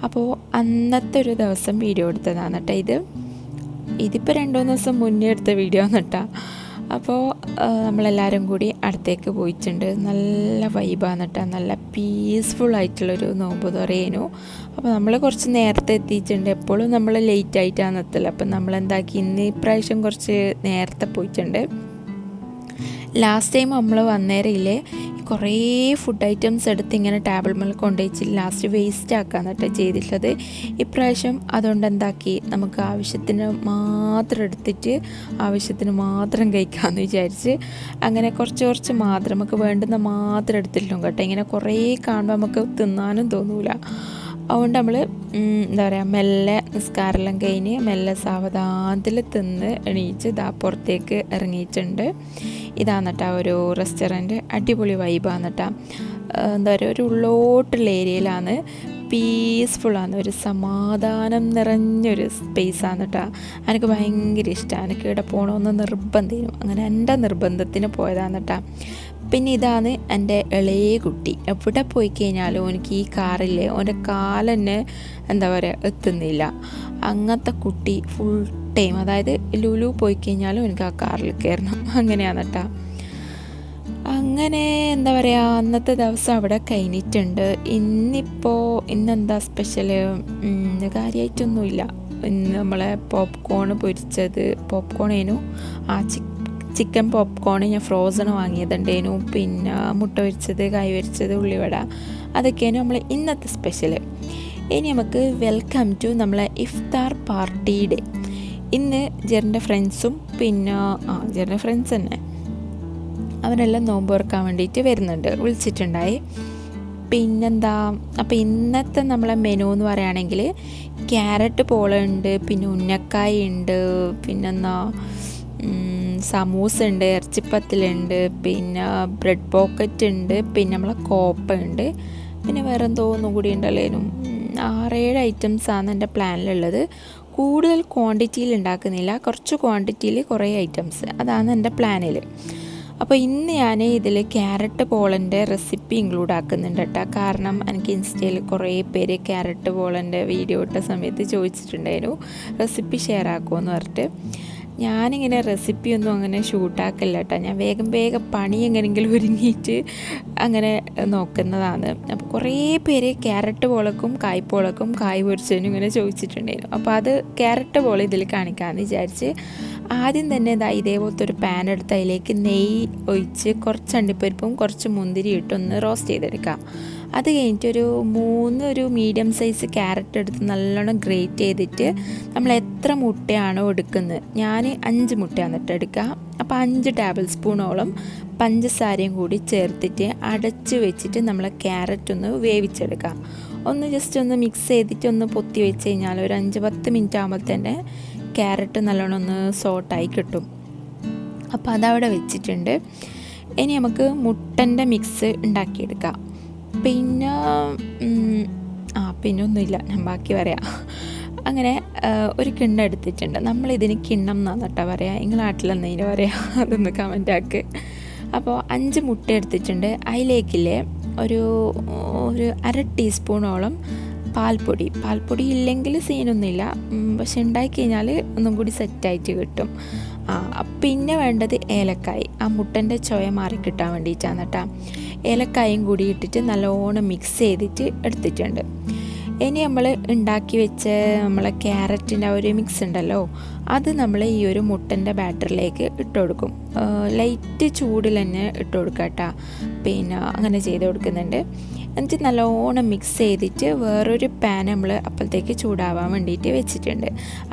അപ്പോൾ അന്നത്തെ ഒരു ദിവസം വീഡിയോ എടുത്തതാണ് കേട്ടോ. ഇതിപ്പോൾ 2-3 ദിവസം മുന്നേ എടുത്ത വീഡിയോ ആണ് കേട്ടോ. അപ്പോൾ നമ്മളെല്ലാവരും കൂടി അടുത്തേക്ക് പോയിട്ടുണ്ട്. നല്ല വൈബാണ് കേട്ടോ, നല്ല പീസ്ഫുള്ളായിട്ടുള്ളൊരു നോമ്പ് തുറയേനു. അപ്പോൾ നമ്മൾ കുറച്ച് നേരത്തെ എത്തിയിട്ടുണ്ട്. എപ്പോഴും നമ്മൾ ലേറ്റായിട്ടാണ് എത്തല്. അപ്പം നമ്മളെന്താക്കി, ഇന്ന് ഇപ്രാവശ്യം കുറച്ച് നേരത്തെ പോയിട്ടുണ്ട്. ലാസ്റ്റ് ടൈം നമ്മൾ വന്നേരയില്ലേ കുറേ ഫുഡ് ഐറ്റംസ് എടുത്ത് ഇങ്ങനെ ടേബിൾ മേൽ കൊണ്ടുവച്ച് ലാസ്റ്റ് വേസ്റ്റ് ആക്കാന്ന് കേട്ടോ ചെയ്തിട്ടുള്ളത്. ഇപ്രാവശ്യം അതുകൊണ്ട് എന്താക്കി, നമുക്ക് ആവശ്യത്തിന് മാത്രം എടുത്തിട്ട് ആവശ്യത്തിന് മാത്രം കഴിക്കാമെന്ന് വിചാരിച്ച് അങ്ങനെ കുറച്ച് മാത്രം നമുക്ക് വേണ്ടുന്ന മാത്രം എടുത്തിട്ടുള്ളൂ കേട്ടോ. ഇങ്ങനെ കുറേ കാണുമ്പോൾ നമുക്ക് തിന്നാനും തോന്നൂല. അതുകൊണ്ട് നമ്മൾ എന്താ പറയുക, മെല്ലെ നിസ്കാരമെല്ലാം കഴിഞ്ഞ് മെല്ലെ സാവധാനത്തിൽ തിന്ന് എണീച്ച് പുറത്തേക്ക് ഇറങ്ങിയിട്ടുണ്ട്. ഇതാണ് കേട്ടോ ഒരു റെസ്റ്റോറൻറ്റ്. അടിപൊളി വൈബാണ് കേട്ടോ. എന്താ പറയുക, ഒരു ഉള്ളോട്ടുള്ള ഏരിയയിലാണ്, പീസ്ഫുള്ളാണ്, ഒരു സമാധാനം നിറഞ്ഞൊരു സ്പേസാണ് കേട്ടോ. എനിക്ക് ഭയങ്കര ഇഷ്ടമാണ്. എനിക്ക് ഇവിടെ പോകണമെന്ന് നിർബന്ധം. അങ്ങനെ എൻ്റെ നിർബന്ധത്തിന് പോയതാണ് കേട്ടോ. പിന്നെ ഇതാണ് എൻ്റെ ഇളയ കുട്ടി. എവിടെ പോയി കഴിഞ്ഞാലും എനിക്ക് ഈ കാറില്ലേ ഓൻ്റെ കാലെന്നെ എന്താ പറയുക എത്തുന്നില്ല. അങ്ങനത്തെ കുട്ടി ഫുൾ ടൈം, അതായത് ലുലു പോയി കഴിഞ്ഞാലും എനിക്ക് ആ കാറിൽ കയറണം, അങ്ങനെയാണ് കേട്ടോ. അങ്ങനെ എന്താ പറയുക, അന്നത്തെ ദിവസം അവിടെ കഴിഞ്ഞിട്ടുണ്ട്. ഇന്നെന്താ സ്പെഷ്യൽ, കാര്യമായിട്ടൊന്നുമില്ല. ഇന്ന് നമ്മളെ പോപ്കോൺ പൊരിച്ചത്, പോപ്കോണേനു ചിക്കൻ പോപ്കോൺ ഞാൻ ഫ്രോസൺ വാങ്ങിയതുണ്ടേനു. പിന്നെ മുട്ട പൊരിച്ചത്, കായ് പൊരിച്ചത്, ഉള്ളിവട, അതൊക്കെയാണ് നമ്മൾ ഇന്നത്തെ സ്പെഷ്യൽ. ഇനി നമുക്ക് വെൽക്കം ടു നമ്മളെ ഇഫ്താർ പാർട്ടി ഡേ. ഇന്ന് ജെറിൻ്റെ ഫ്രണ്ട്സും പിന്നെ ജെറിൻ്റെ ഫ്രണ്ട്സ് തന്നെ അവരെല്ലാം നോമ്പ് തുറക്കാൻ വേണ്ടിയിട്ട് വരുന്നുണ്ട്, വിളിച്ചിട്ടുണ്ടായി. പിന്നെന്താ, അപ്പോൾ ഇന്നത്തെ നമ്മളെ മെനു എന്ന് പറയുകയാണെങ്കിൽ ക്യാരറ്റ് പോളുണ്ട്, പിന്നെ ഉന്നക്കായ ഉണ്ട്, പിന്നെന്താ സമൂസ ഉണ്ട്, ഇറച്ചിപ്പത്തിലുണ്ട്, പിന്നെ ബ്രെഡ് പോക്കറ്റ് ഉണ്ട്, പിന്നെ നമ്മളെ കോപ്പ ഉണ്ട്, പിന്നെ വേറെ എന്തോ ഒന്നും കൂടി ഉണ്ടല്ലേനും. 6-7 ഐറ്റംസാണ് എൻ്റെ പ്ലാനിലുള്ളത്. കൂടുതൽ ക്വാണ്ടിറ്റിയിൽ ഉണ്ടാക്കുന്നില്ല, കുറച്ച് ക്വാണ്ടിറ്റിയിൽ കുറേ ഐറ്റംസ്, അതാണ് എൻ്റെ പ്ലാനിൽ. അപ്പോൾ ഇന്ന് ഞാൻ ഇതിൽ ക്യാരറ്റ് പോളൻ്റെ റെസിപ്പി ഇൻക്ലൂഡ് ആക്കുന്നുണ്ട് കേട്ടോ. കാരണം എനിക്ക് ഇൻസ്റ്റയിൽ കുറേ പേര് ക്യാരറ്റ് പോളൻ്റെ വീഡിയോ ഇട്ട സമയത്ത് ചോദിച്ചിട്ടുണ്ടായിരുന്നു റെസിപ്പി ഷെയർ ആക്കുമെന്ന് പറഞ്ഞിട്ട്. ഞാനിങ്ങനെ റെസിപ്പിയൊന്നും അങ്ങനെ ഷൂട്ടാക്കില്ല കേട്ടോ. ഞാൻ വേഗം പണി എങ്ങനെയെങ്കിലും ഒരുങ്ങിയിട്ട് അങ്ങനെ നോക്കുന്നതാണ്. അപ്പോൾ കുറേ പേര് ക്യാരറ്റ് പോളക്കും കായ്പോളക്കും കായ് പൊരിച്ചതിനും ഇങ്ങനെ ചോദിച്ചിട്ടുണ്ടായിരുന്നു. അപ്പോൾ അത് ക്യാരറ്റ് പോള ഇതിൽ കാണിക്കാമെന്ന് വിചാരിച്ച് ആദ്യം തന്നെ ഇതേപോലത്തെ ഒരു പാൻ എടുത്ത് അതിലേക്ക് നെയ്യ് ഒഴിച്ച് കുറച്ച് അണ്ടിപ്പരിപ്പും കുറച്ച് മുന്തിരി ഇട്ടൊന്ന് റോസ്റ്റ് ചെയ്തെടുക്കാം. അത് കഴിഞ്ഞിട്ട് ഒരു മീഡിയം സൈസ് ക്യാരറ്റ് എടുത്ത് നല്ലോണം ഗ്രേറ്റ് ചെയ്തിട്ട് നമ്മൾ എത്ര മുട്ടയാണോ എടുക്കുന്നത്, ഞാൻ 5 മുട്ടയാണ് എടുക്കുക. അപ്പോൾ 5 ടേബിൾ സ്പൂണോളം പഞ്ചസാരയും കൂടി ചേർത്തിട്ട് അടച്ച് വെച്ചിട്ട് നമ്മൾ ക്യാരറ്റ് ഒന്ന് വേവിച്ചെടുക്കാം. ജസ്റ്റ് ഒന്ന് മിക്സ് ചെയ്തിട്ട് ഒന്ന് പൊത്തി വെച്ച് കഴിഞ്ഞാൽ ഒരു 5-10 മിനിറ്റ് ആകുമ്പോൾ തന്നെ ക്യാരറ്റ് നല്ലോണം ഒന്ന് സോട്ടായി കിട്ടും. അപ്പോൾ അതവിടെ വെച്ചിട്ടുണ്ട്. ഇനി നമുക്ക് മുട്ടൻ്റെ മിക്സ് ഉണ്ടാക്കിയെടുക്കാം. പിന്നെ ഒന്നുമില്ല, ഞാൻ ബാക്കി പറയാം. അങ്ങനെ ഒരു കിണ്ണം എടുത്തിട്ടുണ്ട്. നമ്മളിതിന് കിണ്ണം എന്നാണ് കേട്ടോ പറയാം. നിങ്ങളുടെ നാട്ടിലെന്നതിന് പറയാം, അതൊന്ന് കമൻ്റ് ആക്ക്. അപ്പോൾ 5 മുട്ട എടുത്തിട്ടുണ്ട്. അതിലേക്കില്ലേ ഒരു 1/2 ടീസ്പൂണോളം പാൽപ്പൊടി ഇല്ലെങ്കിൽ സീനൊന്നുമില്ല, പക്ഷെ ഉണ്ടാക്കി കഴിഞ്ഞാൽ ഒന്നും കൂടി സെറ്റായിട്ട് കിട്ടും. പിന്നെ വേണ്ടത് ഏലക്കായ്, ആ മുട്ടൻ്റെ ചൊയ മാറിക്കിട്ടാൻ വേണ്ടിയിട്ടാണ് കേട്ടോ. ഏലക്കായും കൂടി ഇട്ടിട്ട് നല്ലോണം മിക്സ് ചെയ്തിട്ട് എടുത്തിട്ടുണ്ട്. ഇനി നമ്മൾ ഉണ്ടാക്കി വെച്ച നമ്മളെ ക്യാരറ്റിൻ്റെ ഒരു മിക്സ് ഉണ്ടല്ലോ, അത് നമ്മൾ ഈ ഒരു മുട്ടൻ്റെ ബാറ്ററിലേക്ക് ഇട്ട് കൊടുക്കും. ലൈറ്റ് ചൂടിൽ തന്നെ ഇട്ട് കൊടുക്കുക കേട്ടോ. പിന്നെ അങ്ങനെ ചെയ്ത് കൊടുക്കുന്നുണ്ട്. എന്നിട്ട് നല്ലോണം മിക്സ് ചെയ്തിട്ട് വേറൊരു പാൻ നമ്മൾ അപ്പോഴത്തേക്ക് ചൂടാവാൻ വേണ്ടിയിട്ട് വെച്ചിട്ടുണ്ട്.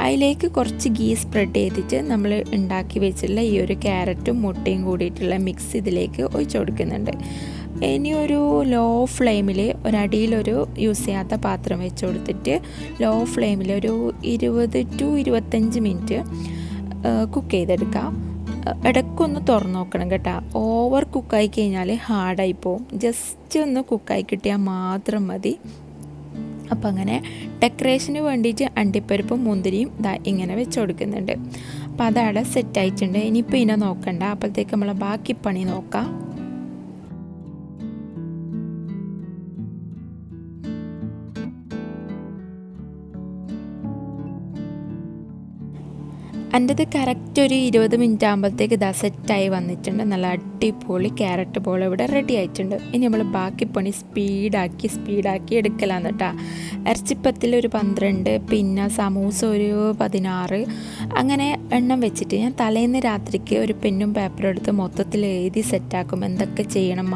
അതിലേക്ക് കുറച്ച് ഗീ സ്പ്രെഡ് ചെയ്തിട്ട് നമ്മൾ ഉണ്ടാക്കി വെച്ചിട്ടുള്ള ഈ ഒരു ക്യാരറ്റും മുട്ടയും കൂടിയിട്ടുള്ള മിക്സ് ഇതിലേക്ക് ഒഴിച്ചു കൊടുക്കുന്നുണ്ട്. ഇനി ഒരു ലോ ഫ്ലെയിമിൽ ഒരടിയിലൊരു യൂസ് ചെയ്യാത്ത പാത്രം വെച്ച് കൊടുത്തിട്ട് ലോ ഫ്ലെയിമിൽ ഒരു 20 to 25 മിനിറ്റ് കുക്ക് ചെയ്തെടുക്കാം. ഇടയ്ക്കൊന്ന് തുറന്ന് നോക്കണം കേട്ടോ. ഓവർ കുക്കായി കഴിഞ്ഞാൽ ഹാർഡായി പോവും. ജസ്റ്റ് ഒന്ന് കുക്കായി കിട്ടിയാൽ മാത്രം മതി. അപ്പം അങ്ങനെ ഡെക്കറേഷന് വേണ്ടിയിട്ട് അണ്ടിപ്പരിപ്പും മുന്തിരിയും ഇങ്ങനെ വെച്ച് കൊടുക്കുന്നുണ്ട്. അപ്പോൾ അതവിടെ സെറ്റായിട്ടുണ്ട്. ഇനിയിപ്പോൾ ഇതിനെ നോക്കണ്ട, അപ്പോഴത്തേക്ക് നമ്മൾ ബാക്കി പണി നോക്കാം. എൻ്റെത് കറക്റ്റ് ഒരു 20 മിനിറ്റ് ആകുമ്പോഴത്തേക്ക് ഇതാ സെറ്റായി വന്നിട്ടുണ്ട്. നല്ല അടിപൊളി ക്യാരറ്റ് ബോൾ ഇവിടെ റെഡി ആയിട്ടുണ്ട്. ഇനി നമ്മൾ ബാക്കി പണി സ്പീഡാക്കി എടുക്കലാന്ന് കേട്ടോ. ഇറച്ചിപ്പത്തിൽ ഒരു 12, പിന്നെ സമൂസ ഒരു 16, അങ്ങനെ എണ്ണം വെച്ചിട്ട് ഞാൻ തലേന്ന് രാത്രിക്ക് ഒരു പെന്നും പേപ്പറും എടുത്ത് മൊത്തത്തിൽ എഴുതി സെറ്റാക്കും. എന്തൊക്കെ ചെയ്യണം,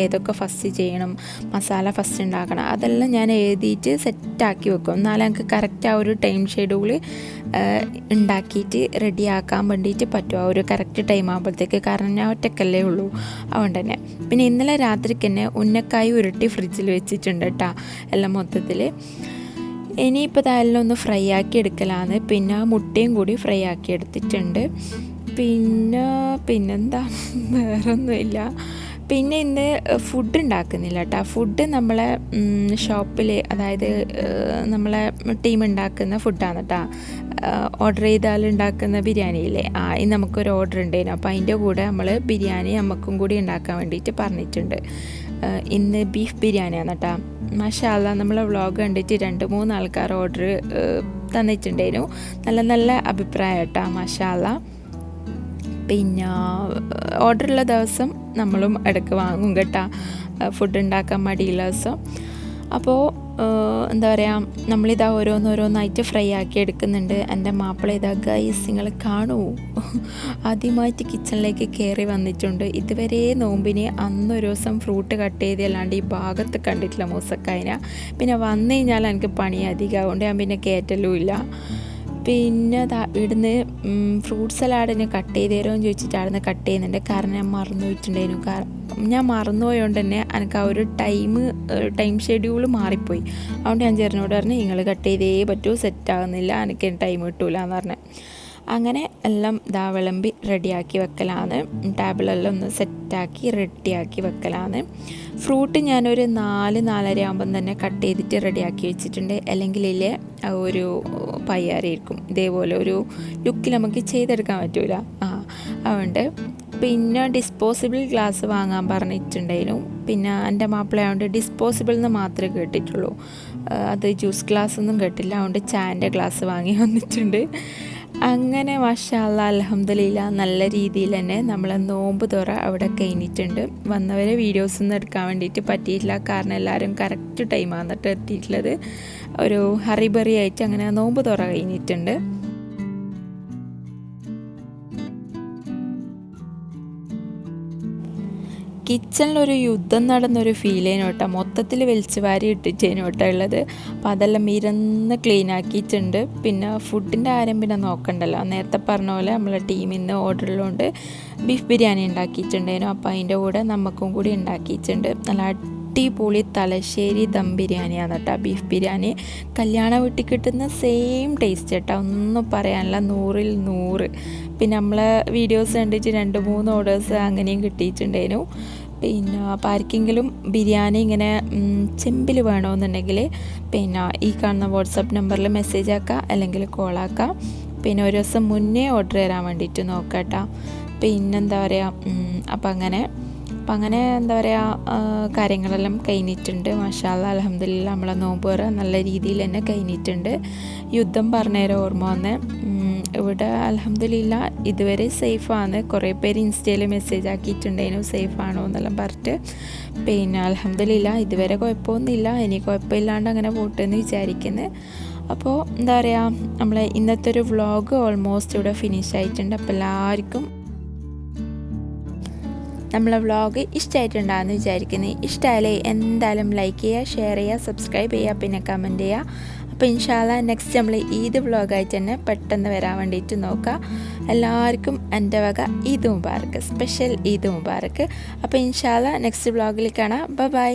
ഏതൊക്കെ ഫസ്റ്റ് ചെയ്യണം, മസാല ഫസ്റ്റ് ഉണ്ടാക്കണം, അതെല്ലാം ഞാൻ എഴുതിയിട്ട് സെറ്റാക്കി വെക്കും. എന്നാലും എനിക്ക് കറക്റ്റ് ആ ഒരു ടൈം ഷെഡ്യൂൾ ഉണ്ടാക്കിയിട്ട് റെഡിയാക്കാൻ വേണ്ടിയിട്ട് പറ്റും ആ ഒരു കറക്റ്റ് ടൈം ആകുമ്പോഴത്തേക്ക്. കാരണം ഞാൻ ഒറ്റക്കല്ലേ ഉള്ളൂ, അതുകൊണ്ട് തന്നെ. പിന്നെ ഇന്നലെ രാത്രിക്ക് തന്നെ ഉന്നക്കായി ഉരുട്ടി ഫ്രിഡ്ജിൽ വെച്ചിട്ടുണ്ട് കേട്ടോ, എല്ലാം മൊത്തത്തിൽ. ഇനിയിപ്പോൾ അതെല്ലാം ഒന്ന് ഫ്രൈ ആക്കി എടുക്കലാണ്. പിന്നെ മുട്ടയും കൂടി ഫ്രൈ ആക്കി എടുത്തിട്ടുണ്ട്. പിന്നെന്താ വേറൊന്നുമില്ല. പിന്നെ ഇന്ന് ഫുഡ് ഉണ്ടാക്കുന്നില്ല കേട്ടോ. ഫുഡ് നമ്മളെ ഷോപ്പിൽ, അതായത് നമ്മളെ ടീം ഉണ്ടാക്കുന്ന ഫുഡാണ് കേട്ടോ. ഓർഡർ ചെയ്താൽ ഉണ്ടാക്കുന്ന ബിരിയാണിയില്ലേ, ഇന്ന് നമുക്കൊരു ഓർഡർ ഉണ്ടായിരുന്നു. അപ്പോൾ അതിൻ്റെ കൂടെ നമ്മൾ ബിരിയാണി നമുക്കും കൂടി ഉണ്ടാക്കാൻ വേണ്ടിയിട്ട് പറഞ്ഞിട്ടുണ്ട്. ഇന്ന് ബീഫ് ബിരിയാണിയാണ് കേട്ടോ. മാഷാ അല്ലാ, നമ്മളെ വ്ളോഗ് കണ്ടിട്ട് 2-3 ആൾക്കാർ ഓർഡർ തന്നിട്ടുണ്ടായിരുന്നു. നല്ല നല്ല അഭിപ്രായം കേട്ടോ, മാഷാ അല്ലാ. പിന്നെ ഓർഡറുള്ള ദിവസം നമ്മളും ഇടയ്ക്ക് വാങ്ങും കേട്ടോ, ഫുഡ് ഉണ്ടാക്കാൻ മടിയുള്ള ദിവസം. അപ്പോൾ എന്താ പറയുക, നമ്മളിതാ ഓരോന്നായിട്ട് ഫ്രൈ ആക്കി എടുക്കുന്നുണ്ട്. എൻ്റെ മാപ്പിള ഇതാ ഗൈസ്, നിങ്ങൾ കാണൂ, ആദ്യമായിട്ട് കിച്ചണിലേക്ക് കയറി വന്നിട്ടുണ്ട്. ഇതുവരെ നോമ്പിന് അന്നൊരു ദിവസം ഫ്രൂട്ട് കട്ട് ചെയ്തല്ലാണ്ട് ഈ ഭാഗത്ത് കണ്ടിട്ടില്ല മൂസക്കായന. പിന്നെ വന്നു കഴിഞ്ഞാൽ എനിക്ക് പണി അധികമാകൊണ്ട് ഞാൻ പിന്നെ കയറ്റലും ഇല്ല. പിന്നെ ഇവിടുന്ന് ഫ്രൂട്ട് സലാഡിന് കട്ട് ചെയ്ത് തരുമെന്ന് ചോദിച്ചിട്ടായിരുന്നു കട്ട് ചെയ്യുന്നുണ്ട്. കാരണം ഞാൻ മറന്നു പോയിട്ടുണ്ടായിരുന്നു. ഞാൻ മറന്നുപോയതുകൊണ്ട് തന്നെ എനിക്ക് ആ ഒരു ടൈം ഷെഡ്യൂൾ മാറിപ്പോയി. അതുകൊണ്ട് ഞാൻ ചേട്ടനോട് പറഞ്ഞു, നിങ്ങൾ കട്ട് ചെയ്തേ പറ്റൂ, സെറ്റാകുന്നില്ല, എനിക്ക് ടൈം കിട്ടൂല എന്ന് പറഞ്ഞു. അങ്ങനെ എല്ലാം വിളമ്പി റെഡിയാക്കി വെക്കലാണ്. ടേബിളെല്ലാം ഒന്ന് സെറ്റാക്കി റെഡിയാക്കി വെക്കലാണ്. ഫ്രൂട്ട് ഞാനൊരു 4-4:30 ആകുമ്പം തന്നെ കട്ട് ചെയ്തിട്ട് റെഡിയാക്കി വെച്ചിട്ടുണ്ട്. അല്ലെങ്കിൽ ഒരു പയ്യാരായിരിക്കും, ഇതേപോലെ ഒരു ലുക്കിൽ നമുക്ക് ചെയ്തെടുക്കാൻ പറ്റൂല. അതുകൊണ്ട് പിന്നെ ഡിസ്പോസിബിൾ ഗ്ലാസ് വാങ്ങാൻ പറഞ്ഞിട്ടുണ്ടായിരുന്നു. പിന്നെ എൻ്റെ മാപ്പിളയായതുകൊണ്ട് ഡിസ്പോസിബിൾ എന്ന് മാത്രമേ കേട്ടിട്ടുള്ളൂ, അത് ജ്യൂസ് ഗ്ലാസ് ഒന്നും കേട്ടില്ല. അതുകൊണ്ട് ചായൻ്റെ ഗ്ലാസ് വാങ്ങി വന്നിട്ടുണ്ട്. അങ്ങനെ മാഷാ അല്ലാ, അൽഹംദുലില്ലാ, നല്ല രീതിയിൽ തന്നെ നമ്മളെ നോമ്പ് തുറ അവിടെ കഴിഞ്ഞിട്ടുണ്ട്. വന്നവരെ വീഡിയോസൊന്നും എടുക്കാൻ വേണ്ടിയിട്ട് പറ്റിയിട്ടില്ല, കാരണം എല്ലാവരും കറക്റ്റ് ടൈമാണ് എന്നിട്ട് എത്തിയിട്ടുള്ളത്. ഒരു ഹറിബറി ആയിട്ട് അങ്ങനെ നോമ്പ് തുറ കഴിഞ്ഞിട്ടുണ്ട്. കിച്ചണിലൊരു യുദ്ധം നടന്നൊരു ഫീലേനു കേട്ടോ, മൊത്തത്തിൽ വലിച്ചു വാരി ഇട്ടിട്ടേനു കേട്ടോ ഉള്ളത്. അപ്പോൾ അതെല്ലാം ഇരുന്ന് ക്ലീൻ ആക്കിയിട്ടുണ്ട്. പിന്നെ ഫുഡിൻ്റെ ആരും പിന്നെ നോക്കണ്ടല്ലോ, നേരത്തെ പറഞ്ഞ പോലെ നമ്മളെ ടീമിൽ നിന്ന് ഓർഡറിലുകൊണ്ട് ബീഫ് ബിരിയാണി ഉണ്ടാക്കിയിട്ടുണ്ടായിരുന്നു. അപ്പോൾ അതിൻ്റെ കൂടെ നമുക്കും കൂടി ഉണ്ടാക്കിയിട്ടുണ്ട്. നല്ല അടിപൊളി തലശ്ശേരി ദം ബിരിയാണിയാണ് കേട്ടോ. ബീഫ് ബിരിയാണി കല്യാണ വീട്ടിൽ കിട്ടുന്ന സെയിം ടേസ്റ്റ് കേട്ടോ, ഒന്നും പറയാനില്ല, 100ൽ 100. പിന്നെ നമ്മളെ വീഡിയോസ് കണ്ടിട്ട് 2-3 ഓർഡേഴ്സ് അങ്ങനെയും കിട്ടിയിട്ടുണ്ടായിരുന്നു. പിന്നെ അപ്പോൾ ആർക്കെങ്കിലും ബിരിയാണി ഇങ്ങനെ ചെമ്പിൽ വേണമെന്നുണ്ടെങ്കിൽ പിന്നെ ഈ കാണുന്ന വാട്സപ്പ് നമ്പറിൽ മെസ്സേജ് ആക്കാം, അല്ലെങ്കിൽ കോളാക്കാം. പിന്നെ ഒരു ദിവസം മുന്നേ ഓർഡർ തരാൻ വേണ്ടിയിട്ട് നോക്കാം. പിന്നെന്താ പറയുക, അപ്പം അങ്ങനെ എന്താ പറയുക, കാര്യങ്ങളെല്ലാം കഴിഞ്ഞിട്ടുണ്ട്. മാഷാ അല്ലാഹ് അൽഹംദുലില്ലാഹ്. നമ്മളെ നോമ്പ് തുറ നല്ല രീതിയിൽ തന്നെ കഴിഞ്ഞിട്ടുണ്ട്. യുദ്ധം പറഞ്ഞേരം ഓർമ്മ വന്നേ. ഇവിടെ അൽഹംദുലില്ലാഹ് ഇതുവരെ സേഫാണ്. കുറേ പേര് ഇൻസ്റ്റയിൽ മെസ്സേജ് ആക്കിയിട്ടുണ്ടായിരുന്നു സേഫാണോ എന്നെല്ലാം പറഞ്ഞിട്ട്. പിന്നെ അൽഹംദുലില്ലാഹ് ഇതുവരെ കുഴപ്പമൊന്നുമില്ല. ഇനി കുഴപ്പമില്ലാണ്ട് അങ്ങനെ പോട്ടെ എന്ന് വിചാരിക്കുന്നത്. അപ്പോൾ എന്താ പറയുക, നമ്മളെ ഇന്നത്തെ ഒരു വ്ളോഗ് ഓൾമോസ്റ്റ് ഇവിടെ ഫിനിഷ് ആയിട്ടുണ്ട്. അപ്പോൾ എല്ലാവർക്കും നമ്മളെ വ്ളോഗ് ഇഷ്ടമായിട്ടുണ്ടാകുമെന്ന് വിചാരിക്കുന്നത്. ഇഷ്ടമായാലേ എന്തായാലും ലൈക്ക് ചെയ്യുക, ഷെയർ ചെയ്യുക, സബ്സ്ക്രൈബ് ചെയ്യുക, പിന്നെ കമൻറ്റ് ചെയ്യുക. അപ്പോൾ ഇൻഷാ അല്ലാഹ് നെക്സ്റ്റ് നമ്മൾ ഈദ് വ്ളോഗായിട്ട് തന്നെ പെട്ടെന്ന് വരാൻ വേണ്ടിയിട്ട് നോക്കുക. എല്ലാവർക്കും എൻ്റെ വക ഈദ് മുബാറക്ക്, സ്പെഷ്യൽ ഈദ് മുബാറക്ക്. അപ്പോൾ ഇൻഷാ അല്ലാഹ് നെക്സ്റ്റ് വ്ളോഗിൽ കാണാം. ബൈ.